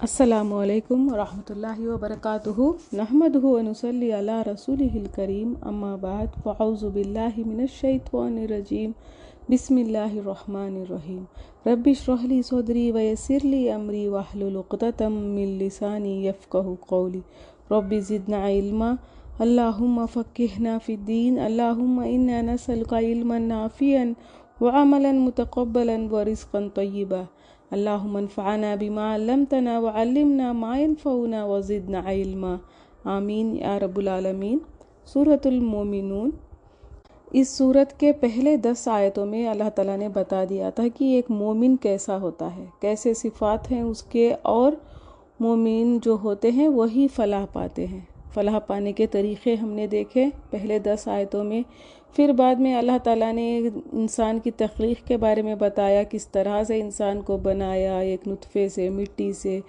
السلام علیکم ورحمۃ اللہ وبرکاتہ نحمدہ ونصلی علی رسولہ الکریم اما بعد فاعوذ باللہ من الشیطان الرجیم بسم اللہ الرحمن الرحیم رب اشرح لی صدری ویسر لی امری واحلل عقدۃ من لسانی یفقہوا قولی رب زدنا علما اللہم فقہنا فی الدین اللہم انا نسألک علما نافعا وعملا متقبلا ورزقا طیبا اللہم انفعنا بما علمتنا وعلمنا ما ينفعنا وزدنا علما آمین یا رب العالمین۔ سورۃ المومنون، اس سورت کے پہلے 10 آیتوں میں اللہ تعالیٰ نے بتا دیا تھا کہ ایک مومن کیسا ہوتا ہے، کیسے صفات ہیں اس کے، اور مومن جو ہوتے ہیں وہی فلاح پاتے ہیں۔ فلاح پانے کے طریقے ہم نے دیکھے پہلے 10 آیتوں میں۔ پھر بعد میں اللہ تعالیٰ نے انسان کی تخلیق کے بارے میں بتایا، کس طرح سے انسان کو بنایا، ایک نطفے سے، مٹی سے،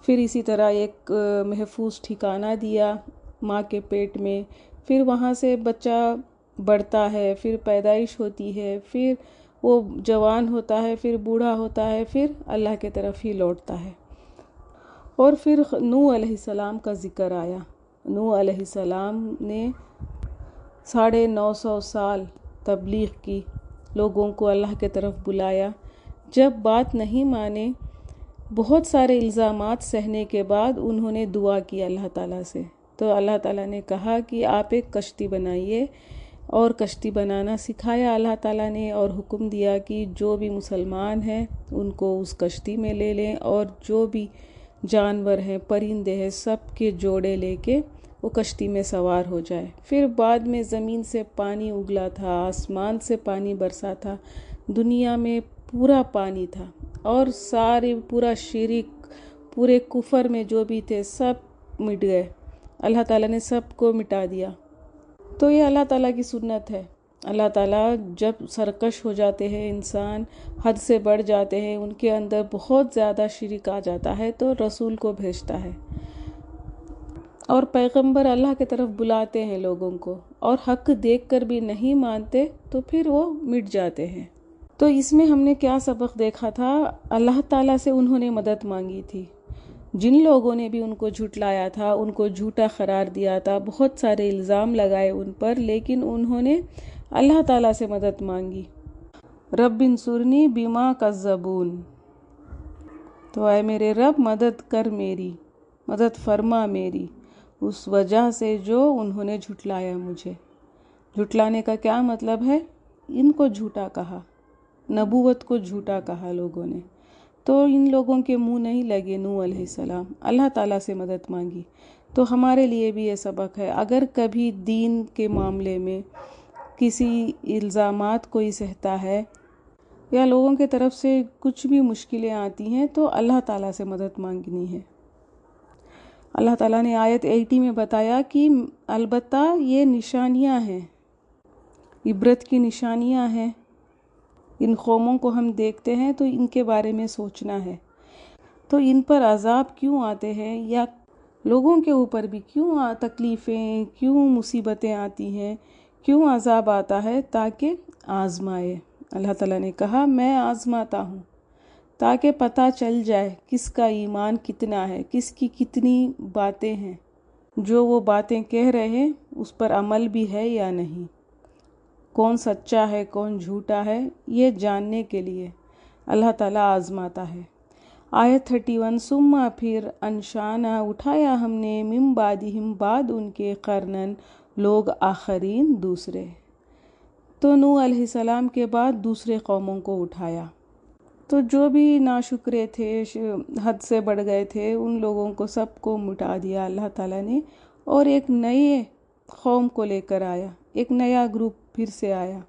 پھر اسی طرح ایک محفوظ ٹھکانہ دیا ماں کے پیٹ میں، پھر وہاں سے بچہ بڑھتا ہے، پھر پیدائش ہوتی ہے، پھر وہ جوان ہوتا ہے، پھر بوڑھا ہوتا ہے، پھر اللہ کے طرف ہی لوٹتا ہے۔ اور پھر نوح علیہ السلام کا ذکر آیا۔ نوح علیہ السلام نے 950 سال تبلیغ کی، لوگوں کو اللہ کے طرف بلایا۔ جب بات نہیں مانے، بہت سارے الزامات سہنے کے بعد انہوں نے دعا کی اللہ تعالیٰ سے، تو اللہ تعالیٰ نے کہا کہ آپ ایک کشتی بنائیے، اور کشتی بنانا سکھایا اللہ تعالیٰ نے، اور حکم دیا کہ جو بھی مسلمان ہیں ان کو اس کشتی میں لے لیں، اور جو بھی جانور ہیں، پرندے ہیں، سب کے جوڑے لے کے وہ کشتی میں سوار ہو جائے۔ پھر بعد میں زمین سے پانی اگلا تھا، آسمان سے پانی برسا تھا، دنیا میں پورا پانی تھا، اور پورا شرک، پورے کفر میں جو بھی تھے سب مٹ گئے، اللہ تعالیٰ نے سب کو مٹا دیا۔ تو یہ اللہ تعالیٰ کی سنت ہے۔ اللہ تعالیٰ جب سرکش ہو جاتے ہیں، انسان حد سے بڑھ جاتے ہیں، ان کے اندر بہت زیادہ شرک آ جاتا ہے، تو رسول کو بھیجتا ہے، اور پیغمبر اللہ کی طرف بلاتے ہیں لوگوں کو، اور حق دیکھ کر بھی نہیں مانتے تو پھر وہ مٹ جاتے ہیں۔ تو اس میں ہم نے کیا سبق دیکھا تھا؟ اللہ تعالیٰ سے انہوں نے مدد مانگی تھی، جن لوگوں نے بھی ان کو جھٹلایا تھا، ان کو جھوٹا قرار دیا تھا، بہت سارے الزام لگائے ان پر، لیکن انہوں نے اللہ تعالیٰ سے مدد مانگی۔ رب انصرنی بما کذبون، تو اے میرے رب مدد کر، میری مدد فرما میری، اس وجہ سے جو انہوں نے جھٹلایا مجھے۔ جھٹلانے کا کیا مطلب ہے؟ ان کو جھوٹا کہا، نبوت کو جھوٹا کہا لوگوں نے، تو ان لوگوں کے منہ نہیں لگے۔ نوح علیہ السلام اللہ تعالیٰ سے مدد مانگی۔ تو ہمارے لیے بھی یہ سبق ہے، اگر کبھی دین کے معاملے میں کسی الزامات کوئی سہتا ہے، یا لوگوں کی طرف سے کچھ بھی مشکلیں آتی ہیں، تو اللہ تعالیٰ سے مدد مانگنی ہے۔ اللہ تعالیٰ نے آیت 80 میں بتایا کہ البتہ یہ نشانیاں ہیں، عبرت کی نشانیاں ہیں، ان قوموں کو ہم دیکھتے ہیں تو ان کے بارے میں سوچنا ہے۔ تو ان پر عذاب کیوں آتے ہیں، یا لوگوں کے اوپر بھی کیوں تکلیفیں، کیوں مصیبتیں آتی ہیں، کیوں عذاب آتا ہے؟ تاکہ آزمائے۔ اللہ تعالیٰ نے کہا میں آزماتا ہوں، تاکہ پتہ چل جائے کس کا ایمان کتنا ہے، کس کی کتنی باتیں ہیں، جو وہ باتیں کہہ رہے ہیں اس پر عمل بھی ہے یا نہیں، کون سچا ہے کون جھوٹا ہے، یہ جاننے کے لیے اللہ تعالیٰ آزماتا ہے۔ آیت 31، ثم پھر انشانا اٹھایا ہم نے، من بعدہم بعد ان کے، قرنن لوگ آخرین دوسرے۔ تو نوح علیہ السلام کے بعد دوسرے قوموں کو اٹھایا، تو جو بھی ناشکرے تھے، حد سے بڑھ گئے تھے، ان لوگوں کو سب کو مٹا دیا اللہ تعالیٰ نے، اور ایک نئے قوم کو لے کر آیا، ایک نیا گروپ پھر سے آیا۔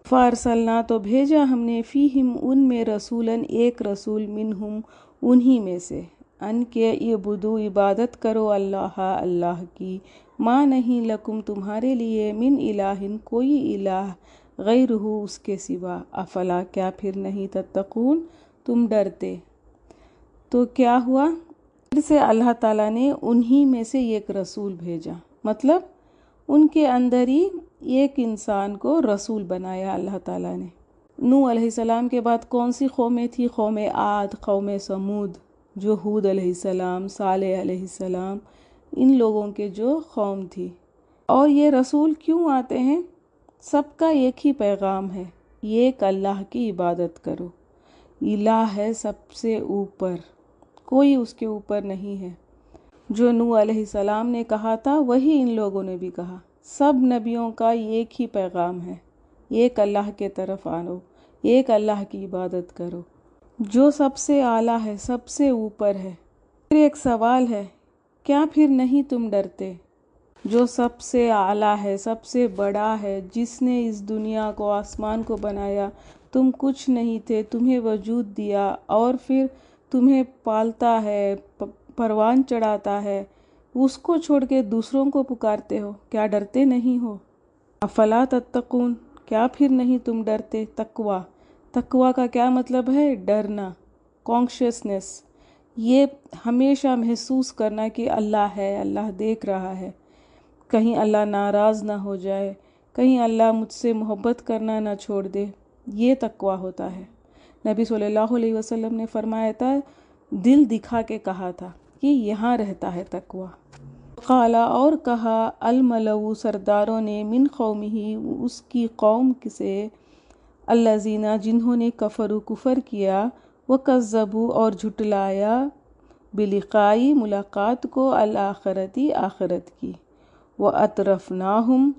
فارسلنا، تو بھیجا ہم نے، فیہم ان میں، رسولاً ایک رسول، منہم انہی میں سے، ان کے اعبدو عبادت کرو، اللہ کی، ما نہیں لکم تمہارے لیے، من الہ کوئی الہ، غیرہ اس کے سوا، افلا کیا پھر نہیں، تتقون تم ڈرتے۔ تو کیا ہوا؟ پھر سے اللہ تعالیٰ نے انہی میں سے ایک رسول بھیجا، مطلب ان کے اندر ہی ایک انسان کو رسول بنایا اللہ تعالیٰ نے۔ نوح علیہ السلام کے بعد کون سی قومیں تھی؟ قوم عاد، قوم سمود، جو ہود علیہ السلام، صالح علیہ السلام، ان لوگوں کے جو قوم تھی۔ اور یہ رسول کیوں آتے ہیں؟ سب کا ایک ہی پیغام ہے، ایک اللہ کی عبادت کرو۔ الہ ہے سب سے اوپر، کوئی اس کے اوپر نہیں ہے۔ جو نوح علیہ السلام نے کہا تھا وہی ان لوگوں نے بھی کہا۔ سب نبیوں کا ایک ہی پیغام ہے، ایک اللہ کے طرف آنو، ایک اللہ کی عبادت کرو جو سب سے اعلیٰ ہے، سب سے اوپر ہے۔ پھر ایک سوال ہے، کیا پھر نہیں تم ڈرتے؟ جو سب سے اعلیٰ ہے، سب سے بڑا ہے، جس نے اس دنیا کو، آسمان کو بنایا، تم کچھ نہیں تھے، تمہیں وجود دیا اور پھر تمہیں پالتا ہے، پروان چڑھاتا ہے، اس کو چھوڑ کے دوسروں کو پکارتے ہو، کیا ڈرتے نہیں ہو؟ افلا تتقون، کیا پھر نہیں تم ڈرتے؟ تقوی، تقوی کا کیا مطلب ہے؟ ڈرنا، کانشیسنس، یہ ہمیشہ محسوس کرنا کہ اللہ ہے، اللہ دیکھ رہا ہے، کہیں اللہ ناراض نہ ہو جائے، کہیں اللہ مجھ سے محبت کرنا نہ چھوڑ دے، یہ تقوی ہوتا ہے۔ نبی صلی اللہ علیہ وسلم نے فرمایا تھا، دل دکھا کے کہا تھا کہ یہاں رہتا ہے تقوی۔ قالا، اور کہا، الملؤ، سرداروں نے، من قومہ، اس کی قوم سے، الذین، جنہوں نے، کفروا، کفر کیا، وکذبوا، اور جھٹلایا، بلقاء، ملاقات کو، الآخرۃ، آخرت کی، واترفناہم،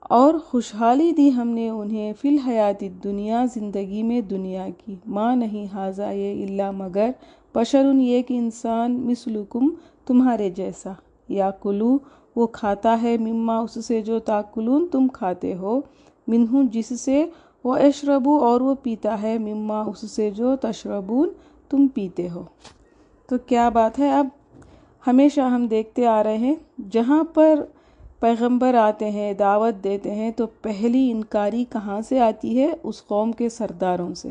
اور خوشحالی دی ہم نے انہیں، فی الحیات الدنیا، زندگی میں دنیا کی، ما نہیں ھذا یہ، الا مگر، بشر، ایک انسان، مثلکم، تمہارے جیسا، یاکلو، وہ کھاتا ہے، مما، اس سے جو، تاکلون، تم کھاتے ہو، منہ، جس سے، وہ اشربو، اور وہ پیتا ہے، مما، اس سے جو، تشربون، تم پیتے ہو۔ تو کیا بات ہے؟ اب ہمیشہ ہم دیکھتے آ رہے ہیں جہاں پر پیغمبر آتے ہیں، دعوت دیتے ہیں، تو پہلی انکاری کہاں سے آتی ہے؟ اس قوم کے سرداروں سے۔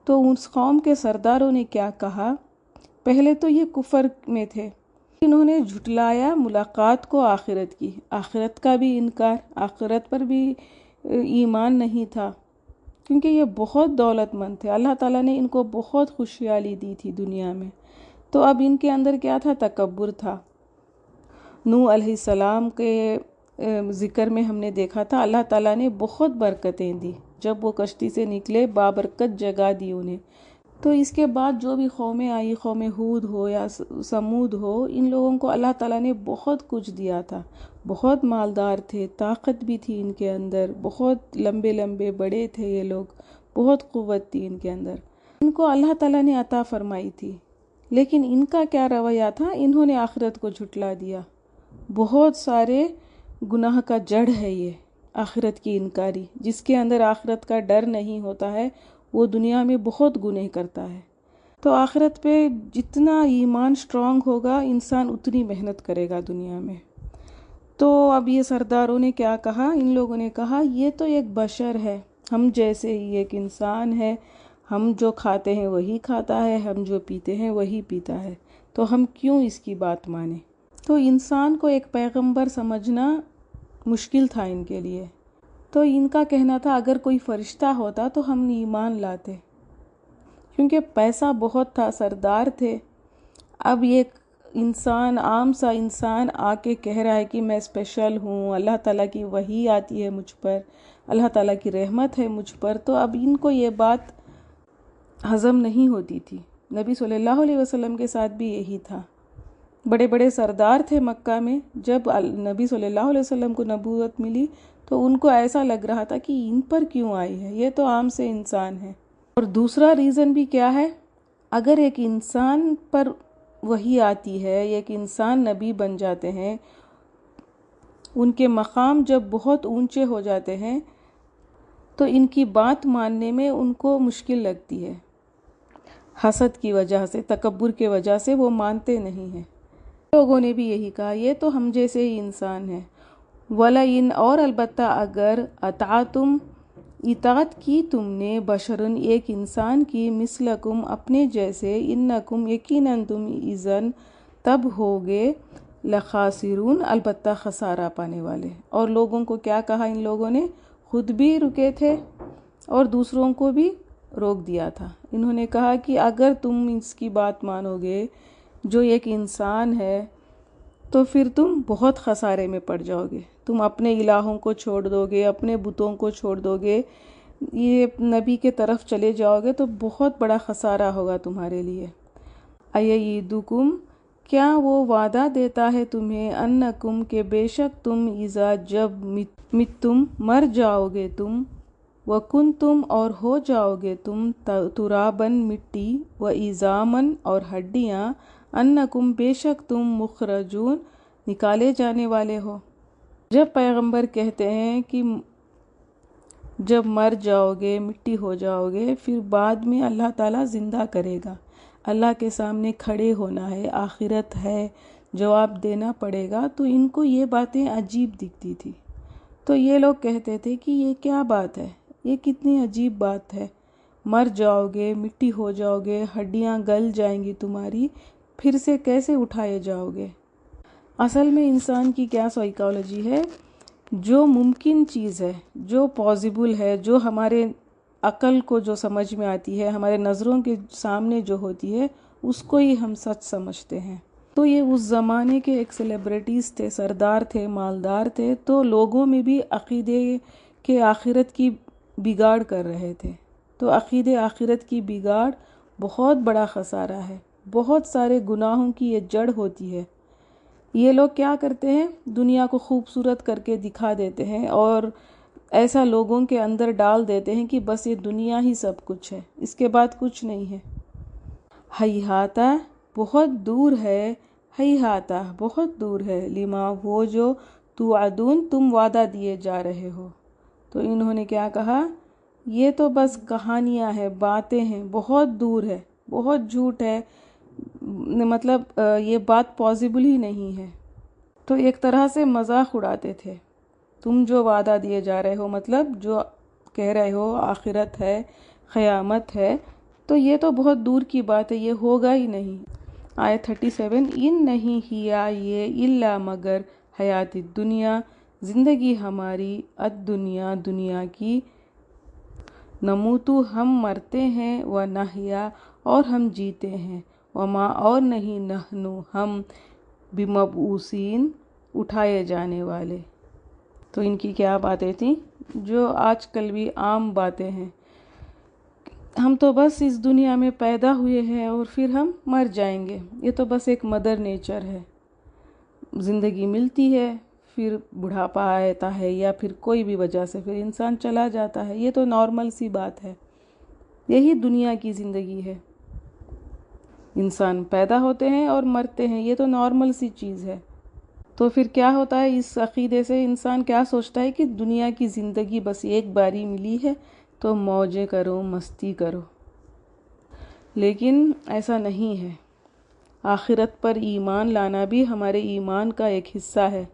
تو اس قوم کے سرداروں نے کیا کہا؟ پہلے تو یہ کفر میں تھے، انہوں نے جھٹلایا ملاقات کو، آخرت کی، آخرت کا بھی انکار، آخرت پر بھی ایمان نہیں تھا، کیونکہ یہ بہت دولت مند تھے، اللہ تعالیٰ نے ان کو بہت خوشحالی دی تھی دنیا میں۔ تو اب ان کے اندر کیا تھا؟ تکبر تھا۔ نوح علیہ السلام کے ذکر میں ہم نے دیکھا تھا اللہ تعالیٰ نے بہت برکتیں دی، جب وہ کشتی سے نکلے بابرکت جگہ دی انہیں۔ تو اس کے بعد جو بھی قومیں آئی، قوم ہود ہو یا سمود ہو، ان لوگوں کو اللہ تعالیٰ نے بہت کچھ دیا تھا، بہت مالدار تھے، طاقت بھی تھی ان کے اندر، بہت لمبے لمبے بڑے تھے یہ لوگ، بہت قوت تھی ان کے اندر، ان کو اللہ تعالیٰ نے عطا فرمائی تھی۔ لیکن ان کا کیا رویہ تھا؟ انہوں نے آخرت کو جھٹلا دیا۔ بہت سارے گناہ کا جڑ ہے یہ آخرت کی انکاری۔ جس کے اندر آخرت کا ڈر نہیں ہوتا ہے وہ دنیا میں بہت گناہ کرتا ہے۔ تو آخرت پہ جتنا ایمان سٹرونگ ہوگا انسان اتنی محنت کرے گا دنیا میں۔ تو اب یہ سرداروں نے کیا کہا؟ ان لوگوں نے کہا یہ تو ایک بشر ہے، ہم جیسے ہی ایک انسان ہے، ہم جو کھاتے ہیں وہی کھاتا ہے، ہم جو پیتے ہیں وہی پیتا ہے، تو ہم کیوں اس کی بات مانیں؟ تو انسان کو ایک پیغمبر سمجھنا مشکل تھا ان کے لیے۔ تو ان کا کہنا تھا اگر کوئی فرشتہ ہوتا تو ہم ایمان لاتے، کیونکہ پیسہ بہت تھا، سردار تھے۔ اب ایک انسان، عام سا انسان آ کے کہہ رہا ہے کہ میں اسپیشل ہوں، اللہ تعالیٰ کی وحی آتی ہے مجھ پر، اللہ تعالیٰ کی رحمت ہے مجھ پر، تو اب ان کو یہ بات ہضم نہیں ہوتی تھی۔ نبی صلی اللہ علیہ وسلم کے ساتھ بھی یہی تھا۔ بڑے بڑے سردار تھے مکہ میں، جب نبی صلی اللہ علیہ وسلم کو نبوت ملی تو ان کو ایسا لگ رہا تھا کہ ان پر کیوں آئی ہے، یہ تو عام سے انسان ہے۔ اور دوسرا ریزن بھی کیا ہے؟ اگر ایک انسان پر وحی آتی ہے، ایک انسان نبی بن جاتے ہیں، ان کے مقام جب بہت اونچے ہو جاتے ہیں تو ان کی بات ماننے میں ان کو مشکل لگتی ہے، حسد کی وجہ سے، تکبر کی وجہ سے وہ مانتے نہیں ہیں۔ لوگوں نے بھی یہی کہا یہ تو ہم جیسے ہی انسان ہیں۔ وَلَئِنْ، اور البتہ اگر، اطعتم، اطاعت کی تم نے، بشرن، ایک انسان کی، مثلکم، اپنے جیسے، انکم، یقیناً تم، اذن، تب ہوگے، لخاسرون، البتہ خسارہ پانے والے۔ اور لوگوں کو کیا کہا ان لوگوں نے؟ خود بھی رکے تھے اور دوسروں کو بھی روک دیا تھا۔ انہوں نے کہا کہ اگر تم اس کی بات مانو گے جو ایک انسان ہے تو پھر تم بہت خسارے میں پڑ جاؤ گے، تم اپنے الہوں کو چھوڑ دو گے، اپنے بتوں کو چھوڑ دو گے، یہ نبی کے طرف چلے جاؤ گے تو بہت بڑا خسارہ ہوگا تمہارے لیے۔ ایدکم، کیا وہ وعدہ دیتا ہے تمہیں، انکم کہ بے شک تم اذا جب متم مر جاؤ گے تم، وکنتم اور ہو جاؤ گے تم ترابن مٹی، وعظامن اور ہڈیاں، انکم بے شک تم مخرجون نکالے جانے والے ہو۔ جب پیغمبر کہتے ہیں کہ جب مر جاؤ گے مٹی ہو جاؤ گے پھر بعد میں اللہ تعالیٰ زندہ کرے گا، اللہ کے سامنے کھڑے ہونا ہے، آخرت ہے، جواب دینا پڑے گا، تو ان کو یہ باتیں عجیب دکھتی تھی۔ تو یہ لوگ کہتے تھے کہ یہ کیا بات ہے، یہ کتنی عجیب بات ہے، مر جاؤ گے مٹی ہو جاؤ گے، ہڈیاں گل جائیں گی تمہاری، پھر سے کیسے اٹھائے جاؤ گے۔ اصل میں انسان کی کیا سائیکالوجی ہے، جو ممکن چیز ہے، جو پازیبل ہے، جو ہمارے عقل کو جو سمجھ میں آتی ہے، ہمارے نظروں کے سامنے جو ہوتی ہے، اس کو ہی ہم سچ سمجھتے ہیں۔ تو یہ اس زمانے کے ایک سیلیبریٹیز تھے، سردار تھے، مالدار تھے، تو لوگوں میں بھی عقیدے کے آخرت کی بگاڑ کر رہے تھے۔ تو عقیدے آخرت کی بگاڑ بہت بڑا خسارہ ہے، بہت سارے گناہوں کی یہ جڑ ہوتی ہے۔ یہ لوگ کیا کرتے ہیں، دنیا کو خوبصورت کر کے دکھا دیتے ہیں اور ایسا لوگوں کے اندر ڈال دیتے ہیں کہ بس یہ دنیا ہی سب کچھ ہے، اس کے بعد کچھ نہیں ہے۔ ہیہاتا، بہت دور ہے، ہیہاتا بہت دور ہے، لما وہ جو توعدون تم وعدہ دیے جا رہے ہو۔ تو انہوں نے کیا کہا، یہ تو بس کہانیاں ہیں، باتیں ہیں، بہت دور ہے، بہت جھوٹ ہے، مطلب یہ بات پازیبل ہی نہیں ہے۔ تو ایک طرح سے مذاق اڑاتے تھے، تم جو وعدہ دیے جا رہے ہو، مطلب جو کہہ رہے ہو آخرت ہے، قیامت ہے، تو یہ تو بہت دور کی بات ہے، یہ ہوگا ہی نہیں۔ آیت 37، ان نہیں ہیا یہ الا مگر حیات الدنیا، زندگی ہماری، الدنیا دنیا کی، نموتو ہم مرتے ہیں، ونحیا اور ہم جیتے ہیں، وما اور نہیں نحنو ہم، بمبعوثین اٹھائے جانے والے۔ تو ان کی کیا باتیں تھیں جو آج کل بھی عام باتیں ہیں، ہم تو بس اس دنیا میں پیدا ہوئے ہیں اور پھر ہم مر جائیں گے، یہ تو بس ایک مدر نیچر ہے، زندگی ملتی ہے پھر بڑھاپا آتا ہے یا پھر کوئی بھی وجہ سے پھر انسان چلا جاتا ہے، یہ تو نارمل سی بات ہے، یہی دنیا کی زندگی ہے، انسان پیدا ہوتے ہیں اور مرتے ہیں، یہ تو نارمل سی چیز ہے۔ تو پھر کیا ہوتا ہے، اس عقیدے سے انسان کیا سوچتا ہے کہ دنیا کی زندگی بس ایک باری ملی ہے تو موجیں کرو، مستی کرو، لیکن ایسا نہیں ہے۔ آخرت پر ایمان لانا بھی ہمارے ایمان کا ایک حصہ ہے۔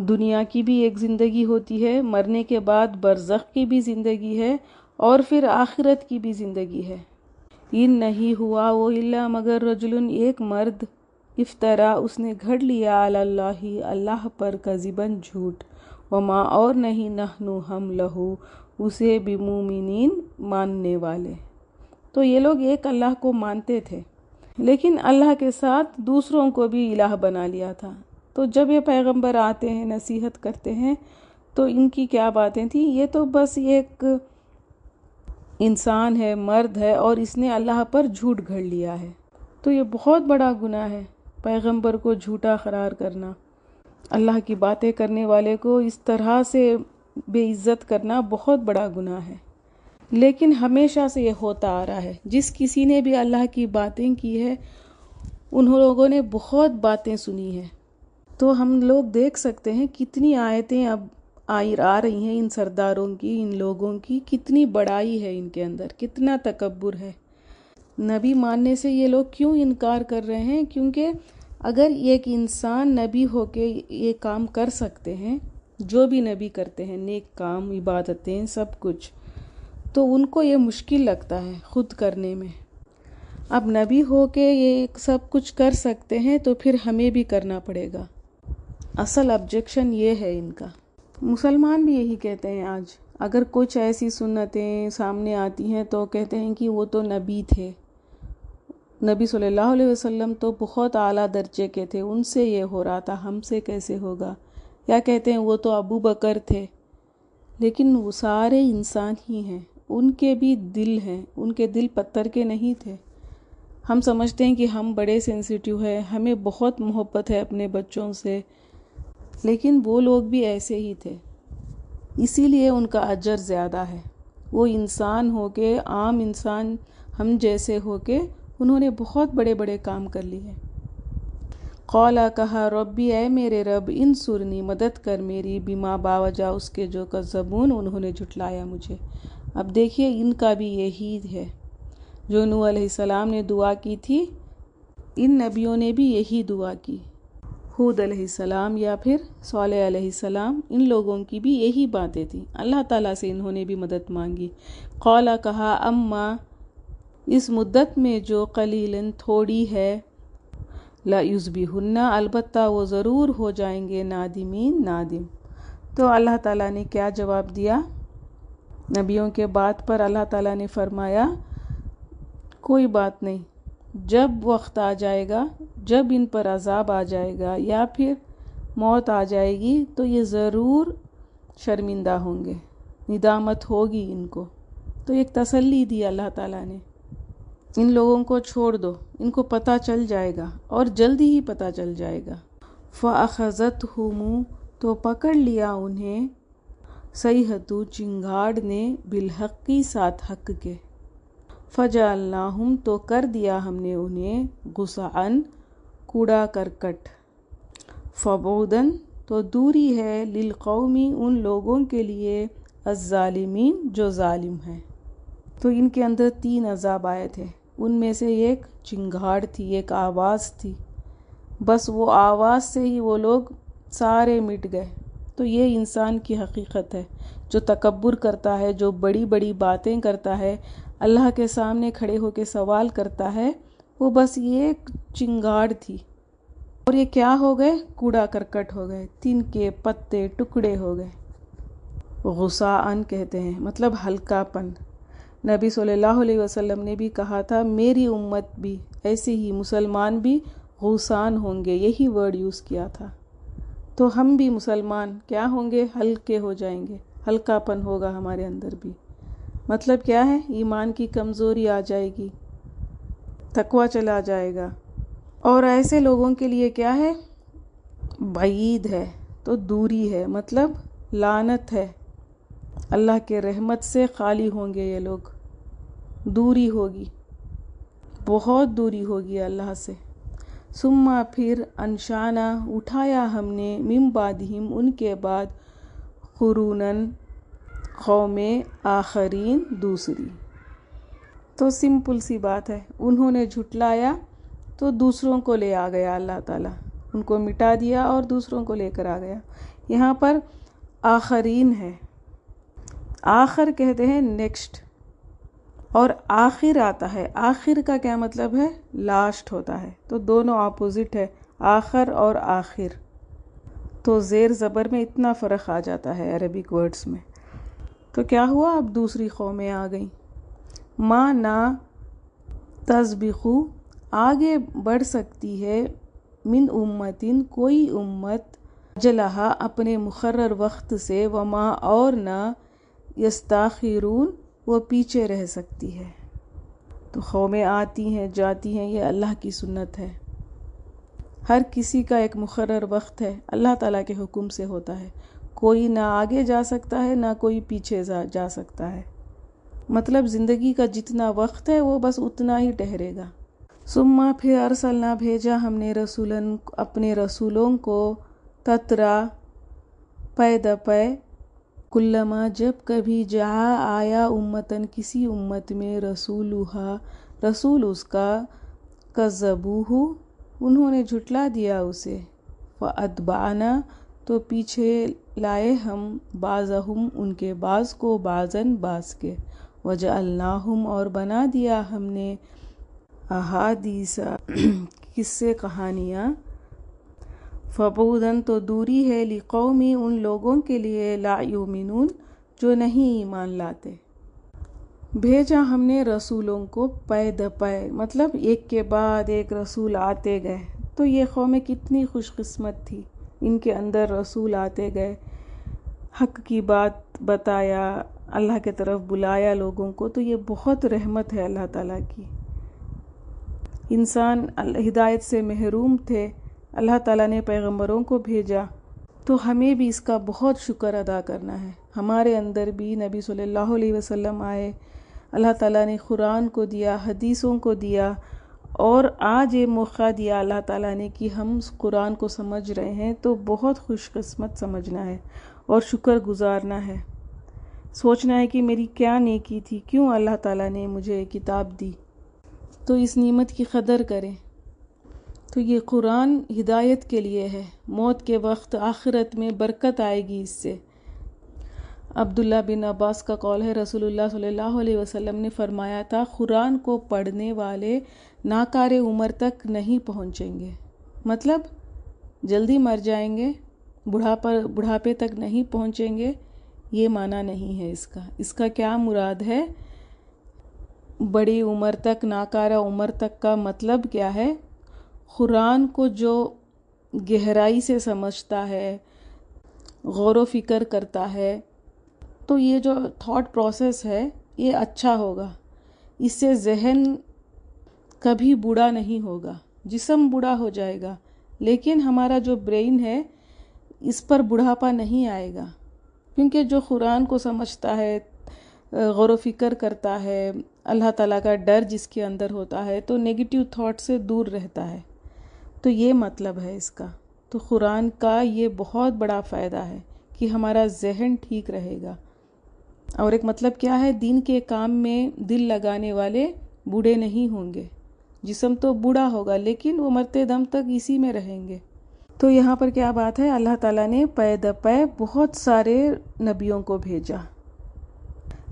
دنیا کی بھی ایک زندگی ہوتی ہے، مرنے کے بعد برزخ کی بھی زندگی ہے، اور پھر آخرت کی بھی زندگی ہے۔ ان نہیں ہوا وہ الا مگر رجل ایک مرد، افطرا اس نے گھڑ لیا علی اللہ اللہ پر، کذباً جھوٹ، وما اور نہیں نحنو ہم لہو اسے بمومنین ماننے والے۔ تو یہ لوگ ایک اللہ کو مانتے تھے لیکن اللہ کے ساتھ دوسروں کو بھی الہ بنا لیا تھا۔ تو جب یہ پیغمبر آتے ہیں، نصیحت کرتے ہیں، تو ان کی کیا باتیں تھیں، یہ تو بس ایک انسان ہے، مرد ہے، اور اس نے اللہ پر جھوٹ گھڑ لیا ہے۔ تو یہ بہت بڑا گناہ ہے، پیغمبر کو جھوٹا قرار کرنا، اللہ کی باتیں کرنے والے کو اس طرح سے بے عزت کرنا بہت بڑا گناہ ہے۔ لیکن ہمیشہ سے یہ ہوتا آ رہا ہے، جس کسی نے بھی اللہ کی باتیں کی ہے، ان لوگوں نے بہت باتیں سنی ہیں۔ تو ہم لوگ دیکھ سکتے ہیں کتنی آیتیں اب آ رہی ہیں ان سرداروں کی، ان لوگوں کی، کتنی بڑائی ہے ان کے اندر، کتنا تکبر ہے۔ نبی ماننے سے یہ لوگ کیوں انکار کر رہے ہیں؟ کیونکہ اگر ایک انسان نبی ہو کے یہ کام کر سکتے ہیں، جو بھی نبی کرتے ہیں، نیک کام، عبادتیں، سب کچھ، تو ان کو یہ مشکل لگتا ہے خود کرنے میں۔ اب نبی ہو کے یہ سب کچھ کر سکتے ہیں تو پھر ہمیں بھی کرنا پڑے گا۔ اصل آبجیکشن یہ ہے ان کا۔ مسلمان بھی یہی کہتے ہیں آج، اگر کچھ ایسی سنتیں سامنے آتی ہیں تو کہتے ہیں کہ وہ تو نبی تھے، نبی صلی اللہ علیہ وسلم تو بہت اعلیٰ درجے کے تھے، ان سے یہ ہو رہا تھا، ہم سے کیسے ہوگا؟ یا کہتے ہیں وہ تو ابو بکر تھے، لیکن وہ سارے انسان ہی ہیں، ان کے بھی دل ہیں، ان کے دل پتھر کے نہیں تھے۔ ہم سمجھتے ہیں کہ ہم بڑے سینسیٹیو ہیں، ہمیں بہت محبت ہے اپنے بچوں سے، لیکن وہ لوگ بھی ایسے ہی تھے، اسی لیے ان کا اجر زیادہ ہے۔ وہ انسان ہو کے، عام انسان ہم جیسے ہو کے، انہوں نے بہت بڑے بڑے کام کر لیے۔ قالا کہا ربی اے میرے رب انصرنی مدد کر میری، بما باوجہ اس کے جو کذبون انہوں نے جھٹلایا مجھے۔ اب دیکھیے ان کا بھی یہی ہے، جو نوح علیہ السلام نے دعا کی تھی، ان نبیوں نے بھی یہی دعا کی، ہود علیہ السلام یا پھر صالح علیہ السلام، ان لوگوں کی بھی یہی باتیں تھیں، اللہ تعالیٰ سے انہوں نے بھی مدد مانگی۔ قالا کہا اما اس مدت میں جو قلیلاً تھوڑی ہے، لا یصبحن البتہ وہ ضرور ہو جائیں گے نادمین نادم۔ تو اللہ تعالیٰ نے کیا جواب دیا؟ نبیوں کے بات پر اللہ تعالیٰ نے فرمایا کوئی بات نہیں، جب وقت آ جائے گا، جب ان پر عذاب آ جائے گا یا پھر موت آ جائے گی تو یہ ضرور شرمندہ ہوں گے، ندامت ہوگی ان کو۔ تو ایک تسلی دی اللہ تعالیٰ نے، ان لوگوں کو چھوڑ دو، ان کو پتہ چل جائے گا اور جلدی ہی پتہ چل جائے گا۔ فَأَخَذَتْهُمْ تو پکڑ لیا انہیں، صیحۃ چنگاڑ نے، بالحق کی ساتھ حق کے، فَجَعَلْنَاهُمْ تو کر دیا ہم نے انہیں، غثاءً کوڑا کرکٹ، فَبُعْدًا تو دوری ہے، للقوم ان لوگوں کے لیے، الظالمین جو ظالم ہیں۔ تو ان کے اندر 3 عذاب آئے تھے، ان میں سے ایک چنگاڑ تھی، ایک آواز تھی، بس وہ آواز سے ہی وہ لوگ سارے مٹ گئے۔ تو یہ انسان کی حقیقت ہے، جو تکبر کرتا ہے، جو بڑی بڑی باتیں کرتا ہے، اللہ کے سامنے کھڑے ہو کے سوال کرتا ہے، وہ بس یہ ایک چنگاڑ تھی، اور یہ کیا ہو گئے؟ کوڑا کرکٹ ہو گئے، تن کے پتے ٹکڑے ہو گئے۔ غثاءً کہتے ہیں مطلب ہلکا پن۔ نبی صلی اللہ علیہ وسلم نے بھی کہا تھا میری امت بھی ایسے ہی، مسلمان بھی غوثان ہوں گے، یہی ورڈ یوز کیا تھا۔ تو ہم بھی مسلمان کیا ہوں گے؟ ہلکے ہو جائیں گے، ہلکا پن ہوگا ہمارے اندر بھی۔ مطلب کیا ہے؟ ایمان کی کمزوری آ جائے گی، تقویٰ چلا جائے گا۔ اور ایسے لوگوں کے لیے کیا ہے؟ بعید ہے، تو دوری ہے، مطلب لعنت ہے، اللہ کے رحمت سے خالی ہوں گے یہ لوگ، دوری ہوگی، بہت دوری ہوگی اللہ سے۔ ثم پھر انشانا اٹھایا ہم نے، من بعدہم ان کے بعد، قروناً قوم آخرین دوسری۔ تو سمپل سی بات ہے، انہوں نے جھٹلایا تو دوسروں کو لے آ گیا اللہ تعالیٰ، ان کو مٹا دیا اور دوسروں کو لے کر آ گیا۔ یہاں پر آخرین ہے، آخر کہتے ہیں نیکسٹ، اور آخر آتا ہے، آخر کا کیا مطلب ہے؟ لاسٹ ہوتا ہے، تو دونوں اپوزٹ ہے، آخر اور آخر۔ تو زیر زبر میں اتنا فرق آ جاتا ہے عربک ورڈز میں۔ تو کیا ہوا؟ اب دوسری قومیں آ گئیں، ما نہ تسبقو آگے بڑھ سکتی ہے، من امتن کوئی امت، اجلہا اپنے مقرر وقت سے، وما اور نہ یستاخرون وہ پیچھے رہ سکتی ہے۔ تو قومیں آتی ہیں جاتی ہیں، یہ اللہ کی سنت ہے، ہر کسی کا ایک مقرر وقت ہے، اللہ تعالیٰ کے حکم سے ہوتا ہے، کوئی نہ آگے جا سکتا ہے نہ کوئی پیچھے جا سکتا ہے، مطلب زندگی کا جتنا وقت ہے وہ بس اتنا ہی ٹھہرے گا۔ ثم پھر ارسلنا بھیجا ہم نے، رسولاً اپنے رسولوں کو، تترا پے دپے، کلما جب کبھی جہاں آیا امتن کسی امت میں، رسولہا رسول اس کا، کذبوہ انہوں نے جھٹلا دیا اسے، فاتبعنا تو پیچھے لائے ہم، بعضہم ان کے بعض کو، بعضاً بعض کے، وجعلناہم اور بنا دیا ہم نے، احادیث قصے کہانیاں، فبعداً تو دوری ہے، لقوم ان لوگوں کے لیے، لا یؤمنون جو نہیں ایمان لاتے۔ بھیجا ہم نے رسولوں کو پے در پے، مطلب ایک کے بعد ایک رسول آتے گئے۔ تو یہ قوم کتنی خوش قسمت تھی، ان کے اندر رسول آتے گئے، حق کی بات بتایا، اللہ کی طرف بلایا لوگوں کو۔ تو یہ بہت رحمت ہے اللہ تعالیٰ کی۔ انسان ہدایت سے محروم تھے، اللہ تعالیٰ نے پیغمبروں کو بھیجا، تو ہمیں بھی اس کا بہت شکر ادا کرنا ہے۔ ہمارے اندر بھی نبی صلی اللہ علیہ وسلم آئے، اللہ تعالیٰ نے قرآن کو دیا، حدیثوں کو دیا، اور آج یہ موقع دیا اللہ تعالیٰ نے کہ ہم اس قرآن کو سمجھ رہے ہیں، تو بہت خوش قسمت سمجھنا ہے اور شکر گزارنا ہے۔ سوچنا ہے کہ میری کیا نیکی تھی، کیوں اللہ تعالیٰ نے مجھے یہ کتاب دی، تو اس نعمت کی قدر کریں۔ تو یہ قرآن ہدایت کے لیے ہے، موت کے وقت آخرت میں برکت آئے گی اس سے۔ عبداللہ بن عباس کا قول ہے، رسول اللہ صلی اللہ علیہ وسلم نے فرمایا تھا، قرآن کو پڑھنے والے ناکارِ عمر تک نہیں پہنچیں گے، مطلب جلدی مر جائیں گے، بڑھاپے تک نہیں پہنچیں گے، یہ معنی نہیں ہے اس کا۔ اس کا کیا مراد ہے؟ بڑی عمر تک، ناکارہ عمر تک کا مطلب کیا ہے؟ قرآن کو جو گہرائی سے سمجھتا ہے، غور و فکر کرتا ہے، تو یہ جو تھاٹ پروسیس ہے یہ اچھا ہوگا، اس سے ذہن کبھی بوڑھا نہیں ہوگا۔ جسم بوڑھا ہو جائے گا لیکن ہمارا جو برین ہے اس پر بڑھاپا نہیں آئے گا، کیونکہ جو قرآن کو سمجھتا ہے، غور و فکر کرتا ہے، اللہ تعالیٰ کا ڈر جس کے اندر ہوتا ہے، تو نیگیٹیو تھاٹ سے دور رہتا ہے۔ تو یہ مطلب ہے اس کا۔ تو قرآن کا یہ بہت بڑا فائدہ ہے کہ ہمارا ذہن ٹھیک رہے گا۔ اور ایک مطلب کیا ہے؟ دین کے کام میں دل لگانے والے بوڑھے نہیں ہوں گے۔ جسم تو بوڑھا ہوگا لیکن وہ مرتے دم تک اسی میں رہیں گے۔ تو یہاں پر کیا بات ہے؟ اللہ تعالیٰ نے پے در پے بہت سارے نبیوں کو بھیجا،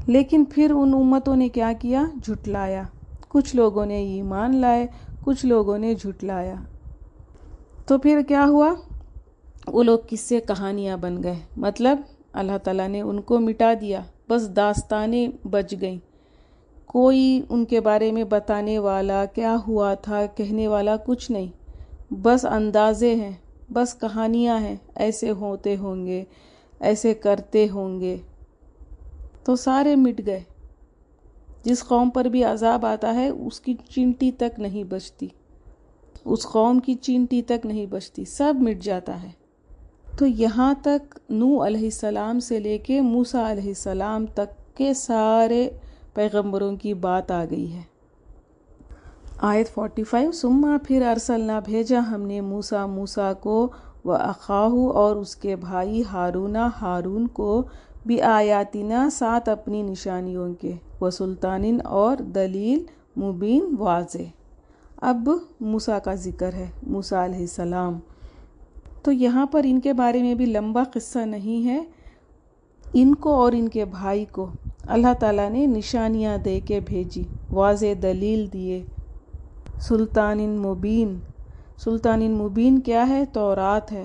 لیکن پھر ان امتوں نے کیا کیا؟ جھٹلایا۔ کچھ لوگوں نے ایمان لائے، کچھ لوگوں نے جھٹلایا۔ تو پھر کیا ہوا؟ وہ لوگ قصے کہانیاں بن گئے، مطلب اللہ تعالیٰ نے ان کو مٹا دیا، بس داستانیں بچ گئیں۔ کوئی ان کے بارے میں بتانے والا، کیا ہوا تھا کہنے والا کچھ نہیں، بس اندازے ہیں، بس کہانیاں ہیں، ایسے ہوتے ہوں گے، ایسے کرتے ہوں گے۔ تو سارے مٹ گئے۔ جس قوم پر بھی عذاب آتا ہے اس کی چینٹی تک نہیں بچتی، اس قوم کی چینٹی تک نہیں بچتی، سب مٹ جاتا ہے۔ تو یہاں تک نوح علیہ السلام سے لے کے موسیٰ علیہ السلام تک کے سارے پیغمبروں کی بات آ گئی ہے۔ آیت 45، ثم پھر ارسلنا بھیجا ہم نے موسیٰ کو وَأَخَاهُ اور اس کے بھائی ہارون کو بِآیاتنا ساتھ اپنی نشانیوں کے، وسلطان اور دلیل مبین واضح۔ اب موسیٰ کا ذکر ہے، موسیٰ علیہ السلام۔ تو یہاں پر ان کے بارے میں بھی لمبا قصہ نہیں ہے۔ ان کو اور ان کے بھائی کو اللہ تعالیٰ نے نشانیاں دے کے بھیجی، واضح دلیل دیے۔ سلطان مبین کیا ہے؟ تورات ہے۔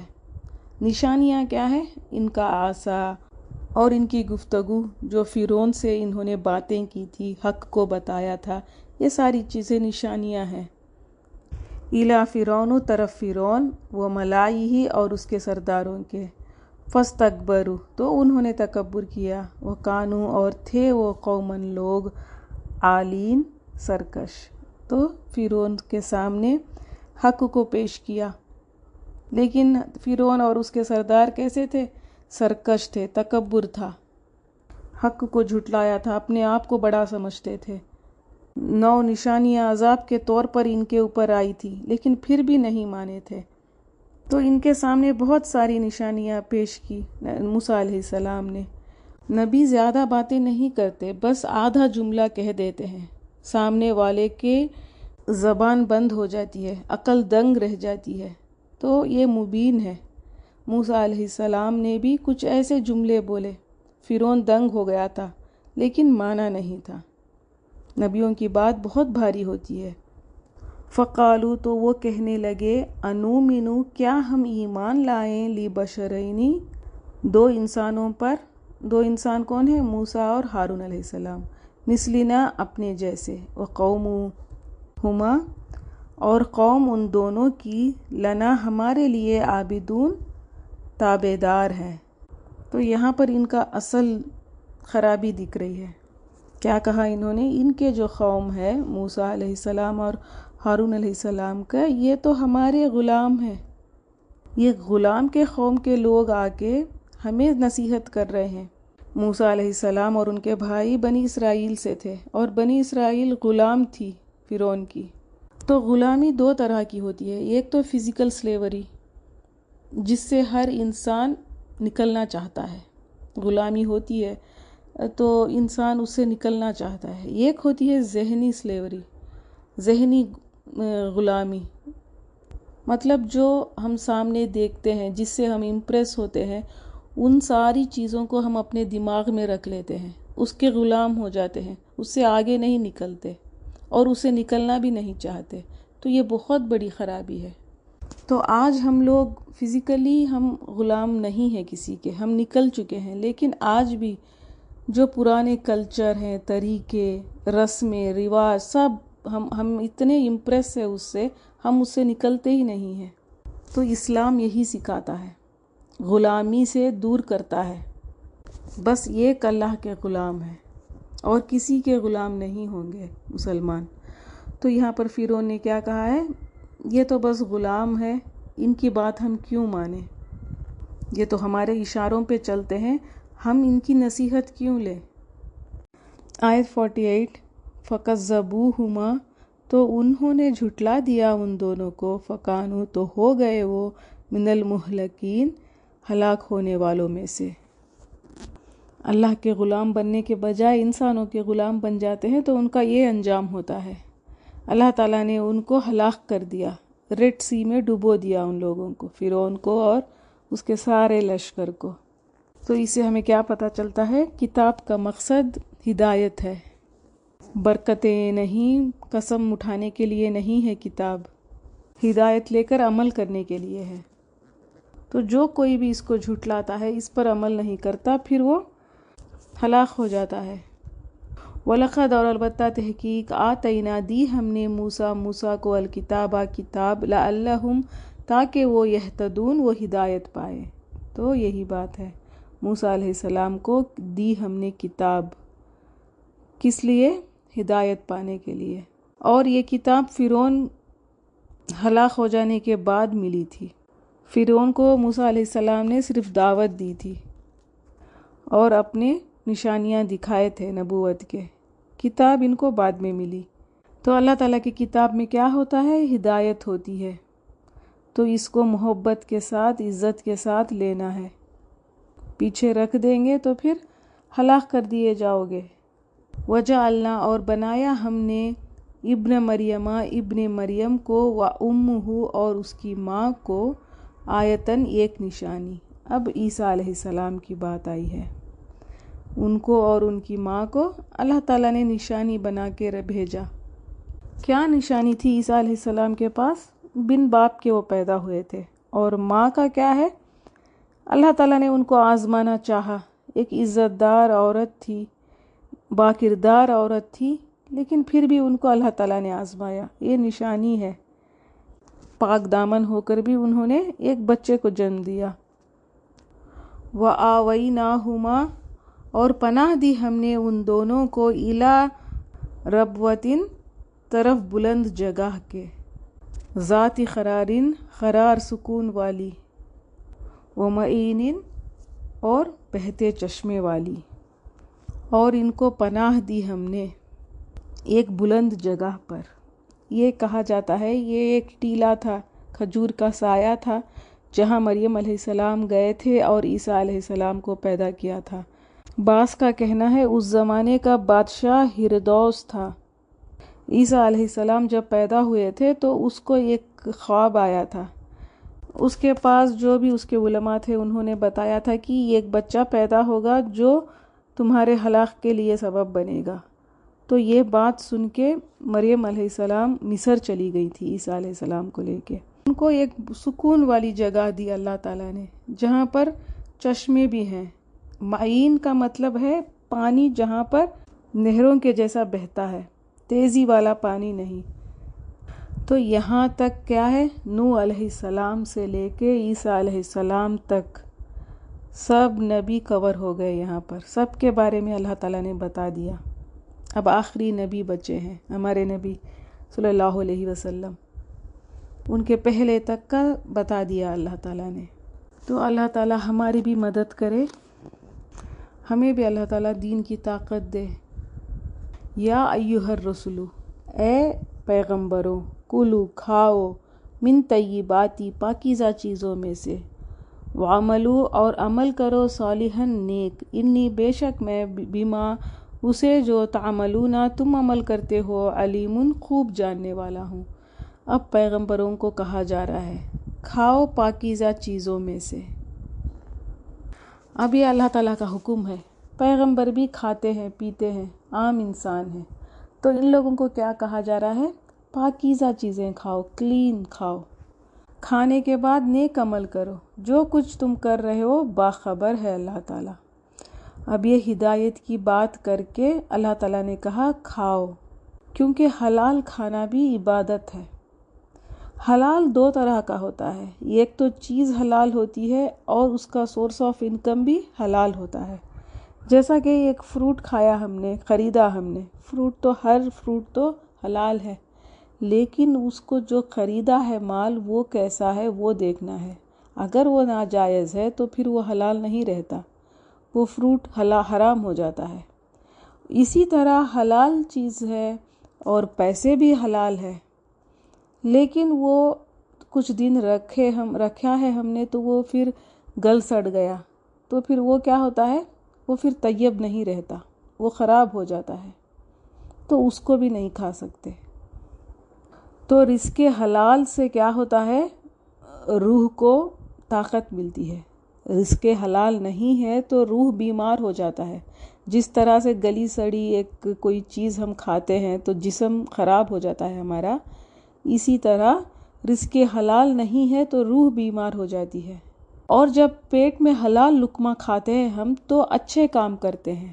نشانیاں کیا ہے؟ ان کا عصا اور ان کی گفتگو، جو فرعون سے انہوں نے باتیں کی تھی، حق کو بتایا تھا، یہ ساری چیزیں نشانیاں ہیں۔ اِلیٰ فرعون، طرف فرعون، وملائہ اور اس کے سرداروں کے، فاستکبروا تو انہوں نے تکبر کیا، وکانوا اور تھے وہ قوماً لوگ، عالین سرکش۔ تو فرعون کے سامنے حق کو پیش کیا، لیکن فرعون اور اس کے سردار کیسے تھے؟ سرکش تھے، تکبر تھا، حق کو جھٹلایا تھا، اپنے آپ کو بڑا سمجھتے تھے۔ 9 نشانیاں عذاب کے طور پر ان کے اوپر آئی تھی، لیکن پھر بھی نہیں مانے تھے۔ تو ان کے سامنے بہت ساری نشانیاں پیش کی موسیٰ علیہ السلام نے۔ نبی زیادہ باتیں نہیں کرتے، بس آدھا جملہ کہہ دیتے ہیں، سامنے والے کے زبان بند ہو جاتی ہے، عقل دنگ رہ جاتی ہے۔ تو یہ مبین ہے۔ موسیٰ علیہ السلام نے بھی کچھ ایسے جملے بولے، فرعون دنگ ہو گیا تھا لیکن مانا نہیں تھا۔ نبیوں کی بات بہت بھاری ہوتی ہے۔ فقالو تو وہ کہنے لگے، انومنو کیا ہم ایمان لائیں، لبشرین 2 انسانوں پر، دو انسان کون ہیں؟ موسیٰ اور ہارون علیہ السلام، مثلنا اپنے جیسے، وقومہما اور قوم ان دونوں کی، لنا ہمارے لیے، عابدون تابع دار ہیں۔ تو یہاں پر ان کا اصل خرابی دکھ رہی ہے۔ کیا کہا انہوں نے؟ ان کے جو قوم ہے موسیٰ علیہ السلام اور ہارون علیہ السلام کا، یہ تو ہمارے غلام ہیں، یہ غلام کے قوم کے لوگ آ کے ہمیں نصیحت کر رہے ہیں۔ موسیٰ علیہ السلام اور ان کے بھائی بنی اسرائیل سے تھے، اور بنی اسرائیل غلام تھی فرعون کی۔ تو غلامی دو طرح کی ہوتی ہے، ایک تو فزیکل سلیوری جس سے ہر انسان نکلنا چاہتا ہے، غلامی ہوتی ہے تو انسان اس سے نکلنا چاہتا ہے۔ ایک ہوتی ہے ذہنی سلیوری، ذہنی غلامی، مطلب جو ہم سامنے دیکھتے ہیں، جس سے ہم امپریس ہوتے ہیں، ان ساری چیزوں کو ہم اپنے دماغ میں رکھ لیتے ہیں، اس کے غلام ہو جاتے ہیں، اس سے آگے نہیں نکلتے اور اسے نکلنا بھی نہیں چاہتے۔ تو یہ بہت بڑی خرابی ہے۔ تو آج ہم لوگ فزیکلی ہم غلام نہیں ہیں کسی کے، ہم نکل چکے ہیں، لیکن آج بھی جو پرانے کلچر ہیں، طریقے، رسمیں، رواج، سب ہم اتنے امپریس ہیں اس سے، ہم اس سے نکلتے ہی نہیں ہیں۔ تو اسلام یہی سکھاتا ہے، غلامی سے دور کرتا ہے، بس ایک اللہ کے غلام ہیں اور کسی کے غلام نہیں ہوں گے مسلمان۔ تو یہاں پر فرعون نے کیا کہا ہے؟ یہ تو بس غلام ہے، ان کی بات ہم کیوں مانیں؟ یہ تو ہمارے اشاروں پہ چلتے ہیں، ہم ان کی نصیحت کیوں لیں؟ آیت 48، فَكَذَّبُوهُمَا تو انہوں نے جھٹلا دیا ان دونوں کو، فَكَانُوا تو ہو گئے وہ، مِنَ الْمُهْلَكِينَ ہلاک ہونے والوں میں سے۔ اللہ کے غلام بننے کے بجائے انسانوں کے غلام بن جاتے ہیں تو ان کا یہ انجام ہوتا ہے۔ اللہ تعالیٰ نے ان کو ہلاک کر دیا، ریڈ سی میں ڈبو دیا ان لوگوں کو، فرعون کو اور اس کے سارے لشکر کو۔ تو اس سے ہمیں کیا پتہ چلتا ہے؟ کتاب کا مقصد ہدایت ہے، برکتیں نہیں، قسم اٹھانے کے لیے نہیں ہے کتاب، ہدایت لے کر عمل کرنے کے لیے ہے۔ تو جو کوئی بھی اس کو جھٹلاتا ہے، اس پر عمل نہیں کرتا، پھر وہ ہلاک ہو جاتا ہے۔ وَلَقَدْ اور البتہ تحقیق آتَيْنَا دی ہم نے موسیٰ کو الکتابہ کتاب، لَعَلَّهُمْ تاکہ وہ یہتدون وہ ہدایت پائے۔ تو یہی بات ہے، موسیٰ علیہ السلام کو دی ہم نے کتاب، کس لیے؟ ہدایت پانے کے لیے۔ اور یہ کتاب فرعون ہلاک ہو جانے کے بعد ملی تھی۔ فرعون کو موسیٰ علیہ السلام نے صرف دعوت دی تھی اور اپنے نشانیاں دکھائے تھے نبوت کے، کتاب ان کو بعد میں ملی۔ تو اللہ تعالیٰ کی کتاب میں کیا ہوتا ہے؟ ہدایت ہوتی ہے، تو اس کو محبت کے ساتھ، عزت کے ساتھ لینا ہے، پیچھے رکھ دیں گے تو پھر ہلاک کر دیے جاؤ گے۔ وَجَعَلْنَا اور بنایا ہم نے ابن مریم کو، وَأُمُّهُ اور اس کی ماں کو، آیتاً ایک نشانی۔ اب عیسیٰ علیہ السلام کی بات آئی ہے، ان کو اور ان کی ماں کو اللہ تعالیٰ نے نشانی بنا کے بھیجا۔ کیا نشانی تھی عیسیٰ علیہ السلام کے پاس؟ بن باپ کے وہ پیدا ہوئے تھے، اور ماں کا کیا ہے؟ اللہ تعالیٰ نے ان کو آزمانا چاہا، ایک عزت دار عورت تھی، باکردار عورت تھی، لیکن پھر بھی ان کو اللہ تعالیٰ نے آزمایا، یہ نشانی ہے۔ پاک دامن ہو کر بھی انہوں نے ایک بچے کو جنم دیا۔ وَآوَيْنَاهُمَا اور پناہ دی ہم نے ان دونوں کو، إِلَىٰ رَبْوَةٍ طرف بلند جگہ کے، ذات قرارٍ قرار سکون والی، وَمَعِينٍ اور بہتے چشمے والی۔ اور ان کو پناہ دی ہم نے ایک بلند جگہ پر۔ یہ کہا جاتا ہے یہ ایک ٹیلا تھا، کھجور کا سایہ تھا، جہاں مریم علیہ السلام گئے تھے اور عیسیٰ علیہ السلام کو پیدا کیا تھا۔ بعض کا کہنا ہے اس زمانے کا بادشاہ ہیرودوس تھا۔ عیسیٰ علیہ السلام جب پیدا ہوئے تھے تو اس کو ایک خواب آیا تھا، اس کے پاس جو بھی اس کے علماء تھے انہوں نے بتایا تھا کہ ایک بچہ پیدا ہوگا جو تمہارے ہلاک کے لیے سبب بنے گا۔ تو یہ بات سن کے مریم علیہ السلام مصر چلی گئی تھی عیسیٰ علیہ السلام کو لے کے۔ ان کو ایک سکون والی جگہ دی اللہ تعالیٰ نے، جہاں پر چشمے بھی ہیں، معین کا مطلب ہے پانی جہاں پر نہروں کے جیسا بہتا ہے، تیزی والا پانی نہیں۔ تو یہاں تک کیا ہے، نوح علیہ السلام سے لے کے عیسیٰ علیہ السلام تک سب نبی کور ہو گئے، یہاں پر سب کے بارے میں اللہ تعالیٰ نے بتا دیا۔ اب آخری نبی بچے ہیں ہمارے نبی صلی اللہ علیہ وسلم، ان کے پہلے تک کا بتا دیا اللہ تعالیٰ نے۔ تو اللہ تعالیٰ ہماری بھی مدد کرے، ہمیں بھی اللہ تعالیٰ دین کی طاقت دے۔ یا ایھا الرسل، اے پیغمبروں، کلو کھاؤ، من طیباتی پاکیزہ چیزوں میں سے، وعملو اور عمل کرو، صالحاً نیک، انی بے شک میں، بما اسے جو تعملون تم عمل کرتے ہو، علیم خوب جاننے والا ہوں۔ اب پیغمبروں کو کہا جا رہا ہے کھاؤ پاکیزہ چیزوں میں سے۔ اب یہ اللہ تعالیٰ کا حکم ہے، پیغمبر بھی کھاتے ہیں پیتے ہیں، عام انسان ہیں، تو ان لوگوں کو کیا کہا جا رہا ہے، پاکیزہ چیزیں کھاؤ، کلین کھاؤ، کھانے کے بعد نیک عمل کرو، جو کچھ تم کر رہے ہو باخبر ہے اللہ تعالیٰ۔ اب یہ ہدایت کی بات کر کے اللہ تعالیٰ نے کہا کھاؤ، کیونکہ حلال کھانا بھی عبادت ہے۔ حلال دو طرح کا ہوتا ہے، ایک تو چیز حلال ہوتی ہے اور اس کا سورس آف انکم بھی حلال ہوتا ہے۔ جیسا کہ ایک فروٹ کھایا ہم نے، خریدا ہم نے، ہر فروٹ تو حلال ہے، لیکن اس کو جو خریدا ہے مال وہ کیسا ہے وہ دیکھنا ہے۔ اگر وہ ناجائز ہے تو پھر وہ حلال نہیں رہتا، وہ فروٹ حرام ہو جاتا ہے۔ اسی طرح حلال چیز ہے اور پیسے بھی حلال ہے، لیکن وہ کچھ دن رکھا ہے ہم نے تو وہ پھر گل سڑ گیا، تو پھر وہ کیا ہوتا ہے، وہ پھر طیب نہیں رہتا، وہ خراب ہو جاتا ہے، تو اس کو بھی نہیں کھا سکتے۔ تو رزق حلال سے کیا ہوتا ہے، روح کو طاقت ملتی ہے۔ رزق حلال نہیں ہے تو روح بیمار ہو جاتا ہے۔ جس طرح سے گلی سڑی کوئی چیز ہم کھاتے ہیں تو جسم خراب ہو جاتا ہے ہمارا، اسی طرح رزق حلال نہیں ہے تو روح بیمار ہو جاتی ہے۔ اور جب پیٹ میں حلال لقمہ کھاتے ہیں ہم تو اچھے کام کرتے ہیں۔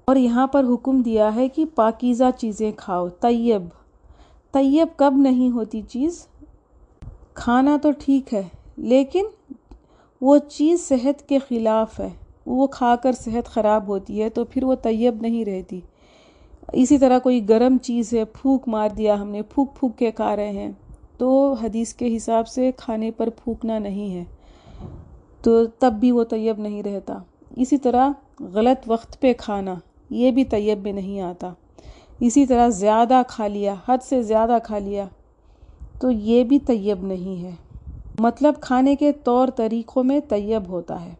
اور یہاں پر حکم دیا ہے کہ پاکیزہ چیزیں کھاؤ، طیب کب نہیں ہوتی چیز، کھانا تو ٹھیک ہے لیکن وہ چیز صحت کے خلاف ہے، وہ کھا کر صحت خراب ہوتی ہے تو پھر وہ طیب نہیں رہتی۔ اسی طرح کوئی گرم چیز ہے، پھونک مار دیا ہم نے، پھونک کے کھا رہے ہیں، تو حدیث کے حساب سے کھانے پر پھونکنا نہیں ہے، تو تب بھی وہ طیب نہیں رہتا۔ اسی طرح غلط وقت پہ کھانا، یہ بھی طیب میں نہیں آتا۔ اسی طرح زیادہ کھا لیا، حد سے زیادہ کھا لیا تو یہ بھی طیب نہیں ہے۔ مطلب کھانے کے طور طریقوں میں طیب ہوتا ہے،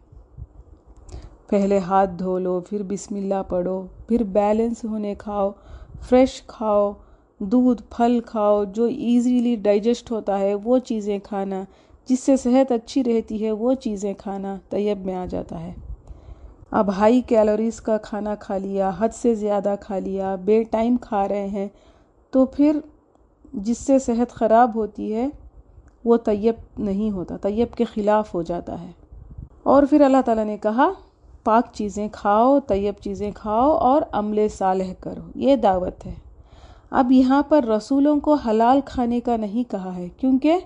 پہلے ہاتھ دھو لو، پھر بسم اللہ پڑھو، پھر بیلنس ہونے کھاؤ، فریش کھاؤ، دودھ پھل کھاؤ، جو ایزیلی ڈائجسٹ ہوتا ہے وہ چیزیں کھانا، جس سے صحت اچھی رہتی ہے وہ چیزیں کھانا طیب میں آ جاتا ہے۔ اب ہائی کیلوریز کا کھانا کھا لیا، حد سے زیادہ کھا لیا، بے ٹائم کھا رہے ہیں تو پھر جس سے صحت خراب ہوتی ہے وہ طیب نہیں ہوتا، طیب کے خلاف ہو جاتا ہے۔ اور پھر اللہ تعالیٰ نے کہا پاک چیزیں کھاؤ، طیب چیزیں کھاؤ اور عمل صالح کرو، یہ دعوت ہے۔ اب یہاں پر رسولوں کو حلال کھانے کا نہیں کہا ہے، کیونکہ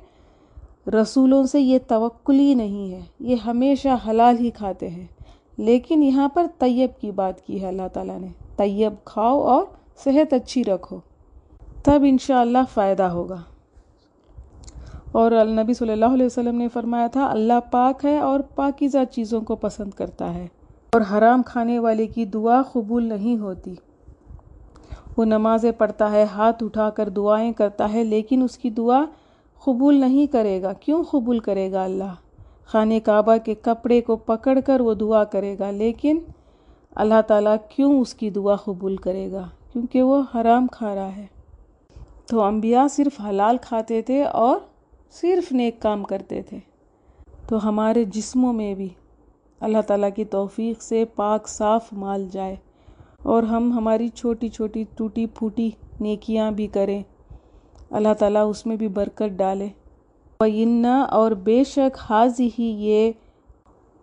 رسولوں سے یہ توقع ہی نہیں ہے، یہ ہمیشہ حلال ہی کھاتے ہیں، لیکن یہاں پر طیب کی بات کی ہے اللہ تعالیٰ نے، طیب کھاؤ اور صحت اچھی رکھو، تب انشاءاللہ فائدہ ہوگا۔ اور نبی صلی اللہ علیہ وسلم نے فرمایا تھا اللہ پاک ہے اور پاکیزہ چیزوں کو پسند کرتا ہے، اور حرام کھانے والے کی دعا قبول نہیں ہوتی۔ وہ نمازیں پڑھتا ہے، ہاتھ اٹھا کر دعائیں کرتا ہے، لیکن اس کی دعا قبول نہیں کرے گا۔ کیوں قبول کرے گا اللہ؟ خانہ کعبہ کے کپڑے کو پکڑ کر وہ دعا کرے گا، لیکن اللہ تعالیٰ کیوں اس کی دعا قبول کرے گا؟ کیونکہ وہ حرام کھا رہا ہے۔ تو انبیاء صرف حلال کھاتے تھے اور صرف نیک کام کرتے تھے، تو ہمارے جسموں میں بھی اللہ تعالیٰ کی توفیق سے پاک صاف مال جائے اور ہم ہماری چھوٹی چھوٹی ٹوٹی پھوٹی نیکیاں بھی کریں، اللہ تعالیٰ اس میں بھی برکت ڈالے۔ وَإِنَّ اور بے شک حاضی ہی یہ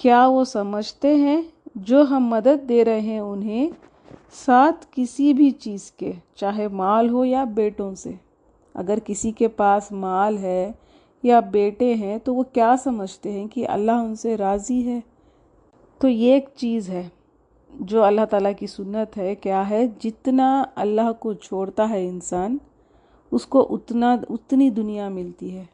کیا وہ سمجھتے ہیں جو ہم مدد دے رہے ہیں انہیں ساتھ کسی بھی چیز کے، چاہے مال ہو یا بیٹوں سے؟ اگر کسی کے پاس مال ہے یا بیٹے ہیں تو وہ کیا سمجھتے ہیں کہ اللہ ان سے راضی ہے؟ تو یہ ایک چیز ہے جو اللہ تعالیٰ کی سنت ہے، کیا ہے، جتنا اللہ کو چھوڑتا ہے انسان اس کو اتنی دنیا ملتی ہے۔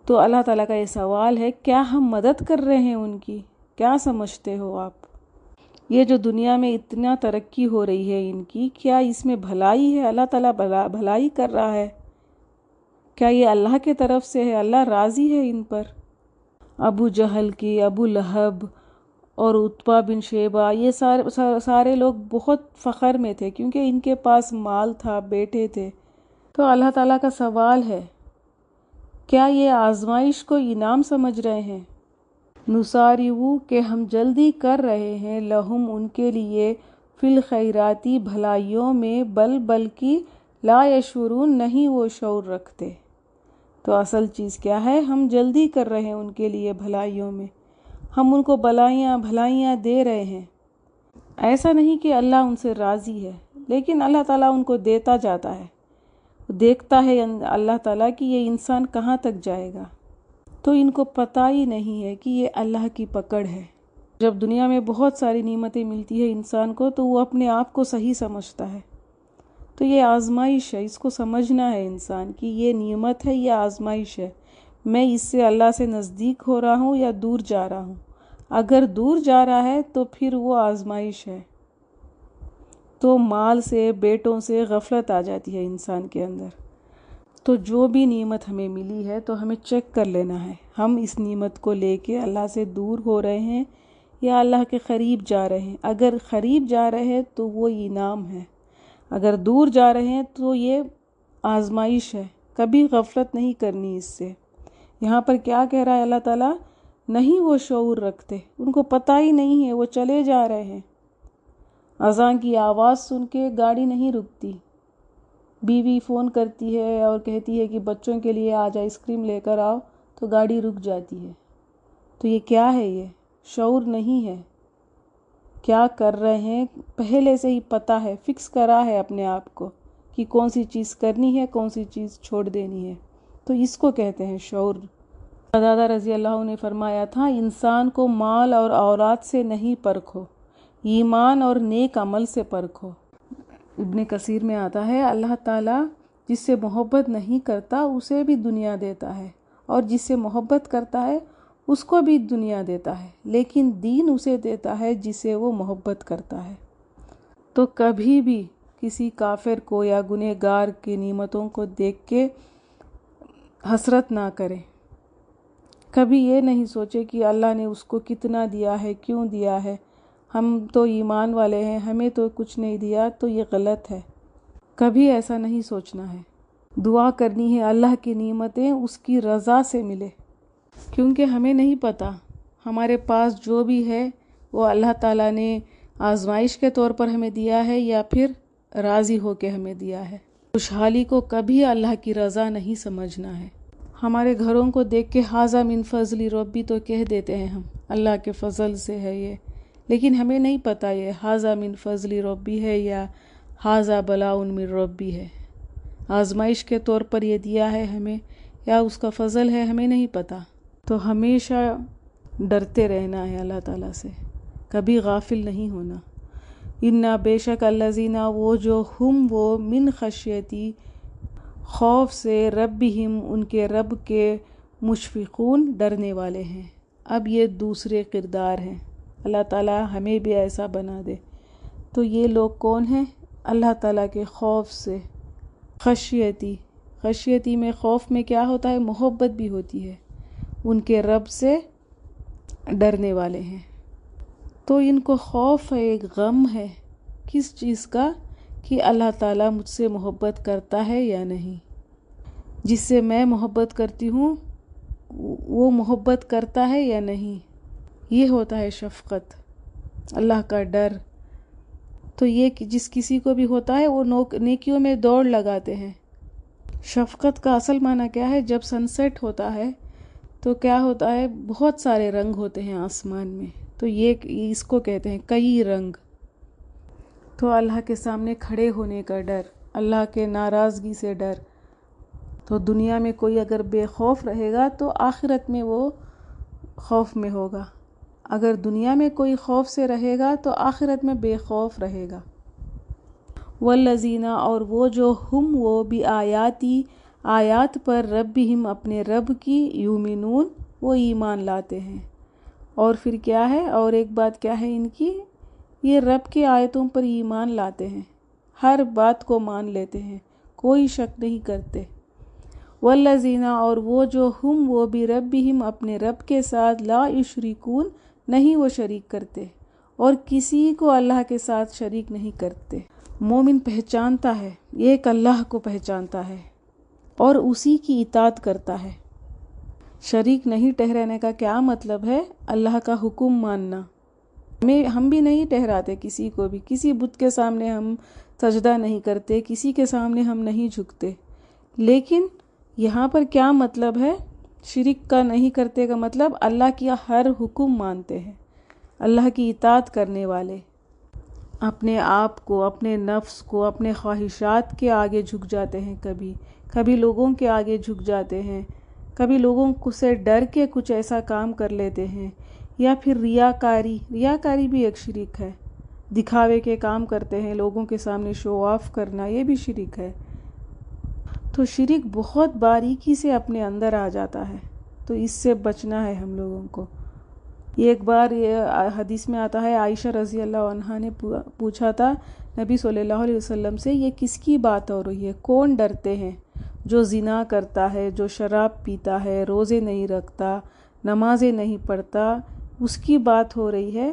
تو اللہ تعالیٰ کا یہ سوال ہے، کیا ہم مدد کر رہے ہیں ان کی؟ کیا سمجھتے ہو آپ؟ یہ جو دنیا میں اتنا ترقی ہو رہی ہے ان کی، کیا اس میں بھلائی ہے؟ اللہ تعالیٰ بھلائی کر رہا ہے؟ کیا یہ اللہ کے طرف سے ہے؟ اللہ راضی ہے ان پر؟ ابو جہل کی، ابو لہب اور عتبہ بن شیبہ، یہ سارے لوگ بہت فخر میں تھے کیونکہ ان کے پاس مال تھا، بیٹے تھے۔ تو اللہ تعالیٰ کا سوال ہے، کیا یہ آزمائش کو انعام سمجھ رہے ہیں؟ نساریو کہ ہم جلدی کر رہے ہیں، لہم ان کے لیے، فی الخیراتی بھلائیوں میں، بلکہ لا یشعرون نہیں وہ شعور رکھتے۔ تو اصل چیز کیا ہے؟ ہم جلدی کر رہے ہیں ان کے لیے بھلائیوں میں، ہم ان کو بھلائیاں دے رہے ہیں۔ ایسا نہیں کہ اللہ ان سے راضی ہے، لیکن اللہ تعالیٰ ان کو دیتا جاتا ہے، دیکھتا ہے اللہ تعالیٰ کہ یہ انسان کہاں تک جائے گا۔ تو ان کو پتہ ہی نہیں ہے کہ یہ اللہ کی پکڑ ہے۔ جب دنیا میں بہت ساری نعمتیں ملتی ہے انسان کو تو وہ اپنے آپ کو صحیح سمجھتا ہے۔ تو یہ آزمائش ہے، اس کو سمجھنا ہے انسان کہ یہ نعمت ہے، یہ آزمائش ہے، میں اس سے اللہ سے نزدیک ہو رہا ہوں یا دور جا رہا ہوں۔ اگر دور جا رہا ہے تو پھر وہ آزمائش ہے۔ تو مال سے، بیٹوں سے غفلت آ جاتی ہے انسان کے اندر۔ تو جو بھی نعمت ہمیں ملی ہے تو ہمیں چیک کر لینا ہے، ہم اس نعمت کو لے کے اللہ سے دور ہو رہے ہیں یا اللہ کے قریب جا رہے ہیں۔ اگر قریب جا رہے ہیں تو وہ انعام ہے، اگر دور جا رہے ہیں تو یہ آزمائش ہے۔ کبھی غفلت نہیں کرنی اس سے۔ یہاں پر کیا کہہ رہا ہے اللہ تعالیٰ؟ نہیں وہ شعور رکھتے، ان کو پتہ ہی نہیں ہے، وہ چلے جا رہے ہیں۔ اذان کی آواز سن کے گاڑی نہیں رکتی، بیوی فون کرتی ہے اور کہتی ہے کہ بچوں کے لیے آج آئس کریم لے کر آؤ، تو گاڑی رک جاتی ہے۔ تو یہ کیا ہے؟ یہ شعور نہیں ہے، کیا کر رہے ہیں پہلے سے ہی پتہ ہے، فکس کرا ہے اپنے آپ کو کہ کون سی چیز کرنی ہے، کون سی چیز چھوڑ دینی ہے۔ تو اس کو کہتے ہیں شعور۔ قتادہ رضی اللہ عنہ نے فرمایا تھا، انسان کو مال اور اولاد سے نہیں پرکھو، ایمان اور نیک عمل سے پرکھو۔ ابن کثیر میں آتا ہے، اللہ تعالیٰ جس سے محبت نہیں کرتا اسے بھی دنیا دیتا ہے، اور جس سے محبت کرتا ہے اس کو بھی دنیا دیتا ہے، لیکن دین اسے دیتا ہے جسے وہ محبت کرتا ہے۔ تو کبھی بھی کسی کافر کو یا گنہگار کی نعمتوں کو دیکھ کے حسرت نہ کرے، کبھی یہ نہیں سوچے کہ اللہ نے اس کو کتنا دیا ہے، کیوں دیا ہے، ہم تو ایمان والے ہیں، ہمیں تو کچھ نہیں دیا، تو یہ غلط ہے۔ کبھی ایسا نہیں سوچنا ہے، دعا کرنی ہے اللہ کی نعمتیں اس کی رضا سے ملے، کیونکہ ہمیں نہیں پتہ ہمارے پاس جو بھی ہے وہ اللہ تعالیٰ نے آزمائش کے طور پر ہمیں دیا ہے یا پھر راضی ہو کے ہمیں دیا ہے۔ خوشحالی کو کبھی اللہ کی رضا نہیں سمجھنا ہے۔ ہمارے گھروں کو دیکھ کے ھذا من فضل ربی تو کہہ دیتے ہیں ہم، اللہ کے فضل سے ہے یہ، لیکن ہمیں نہیں پتہ یہ ھذا من فضل ربی ہے یا ھذا بلاء من ربی ہے، آزمائش کے طور پر یہ دیا ہے ہمیں یا اس کا فضل ہے، ہمیں نہیں پتہ۔ تو ہمیشہ ڈرتے رہنا ہے اللہ تعالیٰ سے، کبھی غافل نہیں ہونا۔ اِنَّا بے شک الذین وہ جو ہم وہ من خشیتی خوف سے، ربہم ان کے رب کے، مشفقون ڈرنے والے ہیں۔ اب یہ دوسرے کردار ہیں، اللہ تعالیٰ ہمیں بھی ایسا بنا دے۔ تو یہ لوگ کون ہیں؟ اللہ تعالیٰ کے خوف سے، خشیتی میں، خوف میں کیا ہوتا ہے؟ محبت بھی ہوتی ہے، ان کے رب سے ڈرنے والے ہیں۔ تو ان کو خوف ہے، ایک غم ہے، کس چیز کا؟ کہ اللہ تعالیٰ مجھ سے محبت کرتا ہے یا نہیں، جس سے میں محبت کرتی ہوں وہ محبت کرتا ہے یا نہیں، یہ ہوتا ہے شفقت، اللہ کا ڈر۔ تو یہ جس کسی کو بھی ہوتا ہے وہ نیکیوں میں دوڑ لگاتے ہیں۔ شفقت کا اصل معنی کیا ہے؟ جب سن سیٹ ہوتا ہے تو کیا ہوتا ہے، بہت سارے رنگ ہوتے ہیں آسمان میں، تو یہ اس کو کہتے ہیں کئی رنگ۔ تو اللہ کے سامنے کھڑے ہونے کا ڈر، اللہ کے ناراضگی سے ڈر۔ تو دنیا میں کوئی اگر بے خوف رہے گا تو آخرت میں وہ خوف میں ہوگا، اگر دنیا میں کوئی خوف سے رہے گا تو آخرت میں بے خوف رہے گا۔ والذین، اور وہ جو ہم وہ بآیاتی، آیات پر، ربہم، اپنے رب کی، یؤمنون، وہ ایمان لاتے ہیں۔ اور پھر کیا ہے، اور ایک بات کیا ہے ان کی، یہ رب کے آیتوں پر ایمان لاتے ہیں، ہر بات کو مان لیتے ہیں، کوئی شک نہیں کرتے۔ والذین، اور وہ جو ہم وہ بربہم، اپنے رب کے ساتھ، لا یشرکون، نہیں وہ شریک کرتے، اور کسی کو اللہ کے ساتھ شریک نہیں کرتے۔ مومن پہچانتا ہے، ایک اللہ کو پہچانتا ہے اور اسی کی اطاعت کرتا ہے۔ شریک نہیں ٹھہرانے کا کیا مطلب ہے، اللہ کا حکم ماننا۔ ہم بھی نہیں ٹھہراتے کسی کو بھی، کسی بت کے سامنے ہم سجدہ نہیں کرتے، کسی کے سامنے ہم نہیں جھکتے، لیکن یہاں پر کیا مطلب ہے، شرک کا نہیں کرتے کا مطلب اللہ کی ہر حکم مانتے ہیں، اللہ کی اطاعت کرنے والے، اپنے آپ کو، اپنے نفس کو، اپنے خواہشات کے آگے جھک جاتے ہیں، کبھی لوگوں کے آگے جھک جاتے ہیں، کبھی لوگوں سے ڈر کے کچھ ایسا کام کر لیتے ہیں، یا پھر ریاکاری بھی ایک شرک ہے، دکھاوے کے کام کرتے ہیں، لوگوں کے سامنے شو آف کرنا، یہ بھی شرک ہے۔ تو شرک بہت باریکی سے اپنے اندر آ جاتا ہے، تو اس سے بچنا ہے ہم لوگوں کو۔ ایک بار یہ حدیث میں آتا ہے، عائشہ رضی اللہ عنہا نے پوچھا تھا نبی صلی اللہ علیہ وسلم سے، یہ کس کی بات ہو رہی ہے، کون ڈرتے ہیں، جو زنا کرتا ہے، جو شراب پیتا ہے، روزے نہیں رکھتا، نمازیں نہیں پڑھتا، اس کی بات ہو رہی ہے؟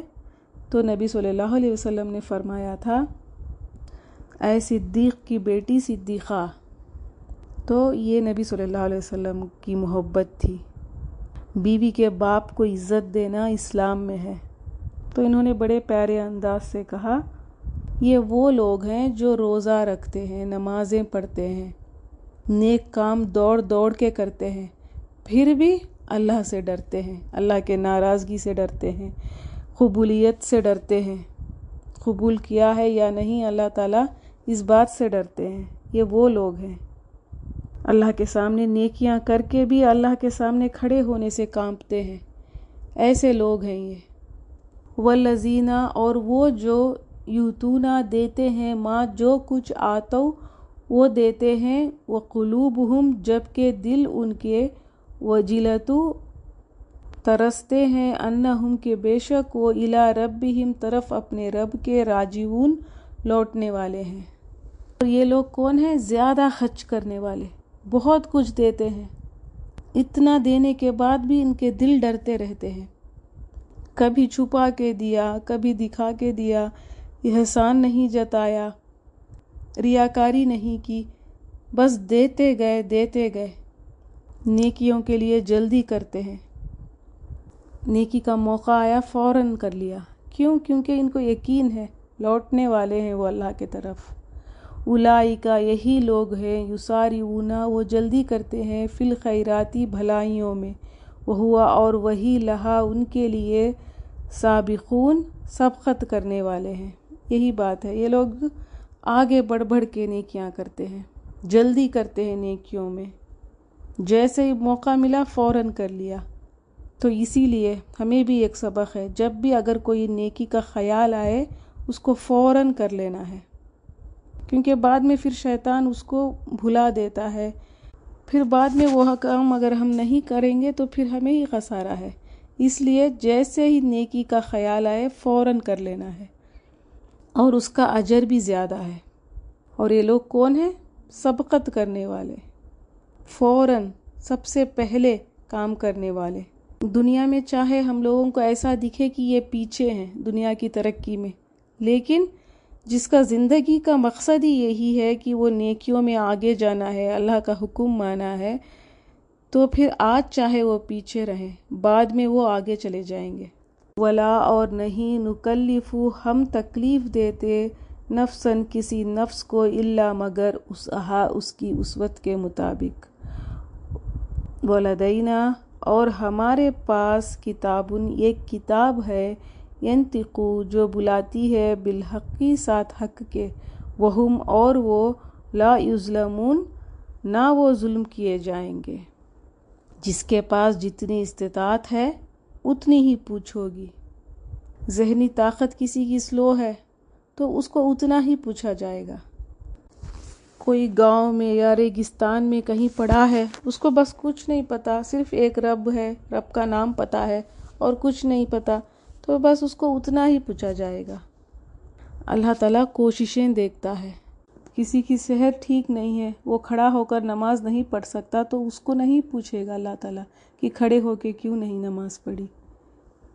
تو نبی صلی اللہ علیہ وسلم نے فرمایا تھا، اے صدیق کی بیٹی صدیقہ۔ تو یہ نبی صلی اللہ علیہ وسلم کی محبت تھی، بیوی کے باپ کو عزت دینا اسلام میں ہے۔ تو انہوں نے بڑے پیارے انداز سے کہا، یہ وہ لوگ ہیں جو روزہ رکھتے ہیں، نمازیں پڑھتے ہیں، نیک کام دوڑ دوڑ کے کرتے ہیں، پھر بھی اللہ سے ڈرتے ہیں، اللہ کے ناراضگی سے ڈرتے ہیں، قبولیت سے ڈرتے ہیں، قبول کیا ہے یا نہیں اللہ تعالیٰ، اس بات سے ڈرتے ہیں۔ یہ وہ لوگ ہیں اللہ کے سامنے نیکیاں کر کے بھی اللہ کے سامنے کھڑے ہونے سے کانپتے ہیں، ایسے لوگ ہیں یہ۔ والذین، اور وہ جو یؤتون، دیتے ہیں، ماں جو کچھ آتو، وہ دیتے ہیں، وقلوبہم، جبکہ دل ان کے، وجلۃ، ترستے ہیں، انہم، کہ بے شک وہ، الی ربہم، طرف اپنے رب کے، راجعون، لوٹنے والے ہیں۔ اور یہ لوگ کون ہیں، زیادہ خرچ کرنے والے، بہت کچھ دیتے ہیں، اتنا دینے کے بعد بھی ان کے دل ڈرتے رہتے ہیں، کبھی چھپا کے دیا، کبھی دکھا کے دیا، احسان نہیں جتایا، ریاکاری نہیں کی، بس دیتے گئے، نیکیوں کے لیے جلدی کرتے ہیں، نیکی کا موقع آیا فوراً کر لیا، کیونکہ ان کو یقین ہے لوٹنے والے ہیں وہ اللہ کی طرف۔ اولئک، یہی لوگ ہیں، یسارعون، وہ جلدی کرتے ہیں، فی الخیرات، بھلائیوں میں، وہو، اور وہی، لہا، ان کے لیے، سابقون، سبقت کرنے والے ہیں۔ یہی بات ہے، یہ لوگ آگے بڑھ کے نیکیاں کرتے ہیں، جلدی کرتے ہیں نیکیوں میں، جیسے ہی موقع ملا فوراً کر لیا۔ تو اسی لیے ہمیں بھی ایک سبق ہے، جب بھی اگر کوئی نیکی کا خیال آئے اس کو فوراً کر لینا ہے، کیونکہ بعد میں پھر شیطان اس کو بھلا دیتا ہے، پھر بعد میں وہ کام اگر ہم نہیں کریں گے تو پھر ہمیں ہی خسارہ ہے۔ اس لیے جیسے ہی نیکی کا خیال آئے فوراً کر لینا ہے، اور اس کا اجر بھی زیادہ ہے۔ اور یہ لوگ کون ہیں، سبقت کرنے والے، فوراً سب سے پہلے کام کرنے والے۔ دنیا میں چاہے ہم لوگوں کو ایسا دکھے کہ یہ پیچھے ہیں دنیا کی ترقی میں، لیکن جس کا زندگی کا مقصد ہی یہی ہے کہ وہ نیکیوں میں آگے جانا ہے، اللہ کا حکم مانا ہے، تو پھر آج چاہے وہ پیچھے رہیں، بعد میں وہ آگے چلے جائیں گے۔ ولا، اور نہیں، نکلف، ہم تکلیف دیتے، نفساً، کسی نفس کو، الا، مگر وسعہا، اس کی وسعت کے مطابق۔ ولدینا، اور ہمارے پاس کتابن ایک کتاب ہے، ینطقو جو بلاتی ہے بالحقی ساتھ حق کے، وہم اور وہ لا یظلمون نہ وہ ظلم کیے جائیں گے۔ جس کے پاس جتنی استطاعت ہے اتنی ہی پوچھ ہوگی۔ ذہنی طاقت کسی کی سلو ہے تو اس کو اتنا ہی پوچھا جائے گا۔ کوئی گاؤں میں یا ریگستان میں کہیں پڑا ہے، اس کو بس کچھ نہیں پتا، صرف ایک رب ہے، رب کا نام پتا ہے اور کچھ نہیں پتا، تو بس اس کو اتنا ہی پوچھا جائے گا۔ اللہ تعالیٰ کوششیں دیکھتا ہے۔ کسی کی صحت ٹھیک نہیں ہے، وہ کھڑا ہو کر نماز نہیں پڑھ سکتا، تو اس کو نہیں پوچھے گا اللہ تعالیٰ کہ کھڑے ہو کے کیوں نہیں نماز پڑھی۔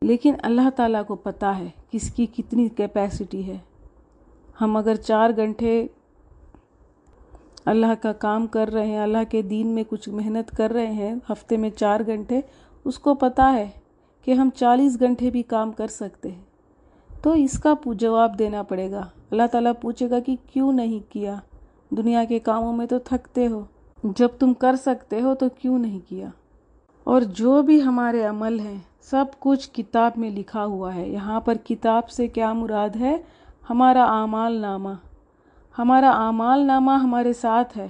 لیکن اللہ تعالیٰ کو پتہ ہے کس کی کتنی کیپیسٹی ہے۔ ہم اگر 4 گھنٹے اللہ کا کام کر رہے ہیں، اللہ کے دین میں کچھ محنت کر رہے ہیں، ہفتے میں 4 گھنٹے، اس کو پتہ ہے کہ ہم 40 گھنٹے بھی کام کر سکتے ہیں، تو اس کا جواب دینا پڑے گا۔ اللہ تعالیٰ پوچھے گا کہ کیوں نہیں کیا؟ دنیا کے کاموں میں تو تھکتے ہو، جب تم کر سکتے ہو تو کیوں نہیں کیا؟ اور جو بھی ہمارے عمل ہیں سب کچھ کتاب میں لکھا ہوا ہے۔ یہاں پر کتاب سے کیا مراد ہے؟ ہمارا اعمال نامہ۔ ہمارا اعمال نامہ ہمارے ساتھ ہے،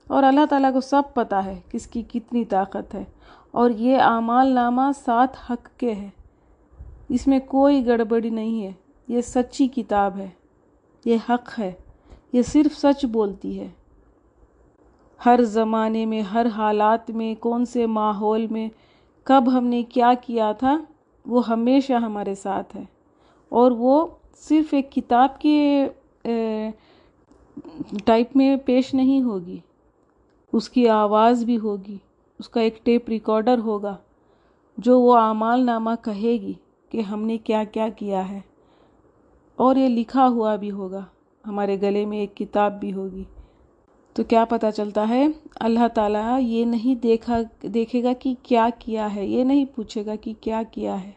اور اللہ تعالیٰ کو سب پتہ ہے کس کی کتنی طاقت ہے، اور یہ اعمال نامہ ساتھ حق کے ہے، اس میں کوئی گڑبڑی نہیں ہے۔ یہ سچی کتاب ہے، یہ حق ہے، یہ صرف سچ بولتی ہے۔ ہر زمانے میں، ہر حالات میں، کون سے ماحول میں، کب ہم نے کیا کیا تھا، وہ ہمیشہ ہمارے ساتھ ہے، اور وہ صرف ایک کتاب کے ٹائپ میں پیش نہیں ہوگی، اس کی آواز بھی ہوگی، اس کا ایک ٹیپ ریکارڈر ہوگا جو وہ اعمال نامہ کہے گی کہ ہم نے کیا کیا کیا ہے، اور یہ لکھا ہوا بھی ہوگا، ہمارے گلے میں ایک کتاب بھی ہوگی۔ تو کیا پتہ چلتا ہے؟ اللہ تعالیٰ یہ نہیں دیکھے گا کہ کیا کیا ہے، یہ نہیں پوچھے گا کہ کیا کیا ہے،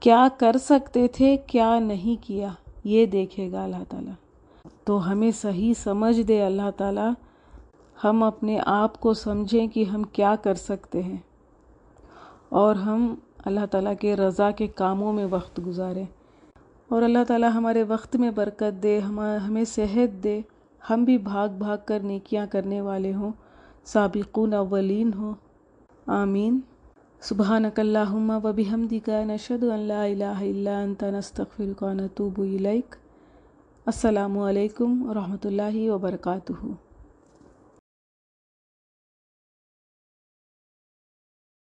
کیا کر سکتے تھے، کیا نہیں کیا، یہ دیکھے گا اللہ تعالیٰ۔ تو ہمیں صحیح سمجھ دے اللہ تعالیٰ، ہم اپنے آپ کو سمجھیں کہ ہم کیا کر سکتے ہیں، اور ہم اللہ تعالیٰ کے رضا کے کاموں میں وقت گزاریں، اور اللہ تعالیٰ ہمارے وقت میں برکت دے، ہمیں صحت دے، ہم بھی بھاگ بھاگ کر نیکیاں کرنے والے ہوں، سابقون اولین ہوں۔ آمین۔ سبحانک اللہم و بحمدک، نشہد ان لا الہ الا انت، نستغفرک و نتوب الیک۔ السلام علیکم ورحمۃ اللہ وبرکاتہ۔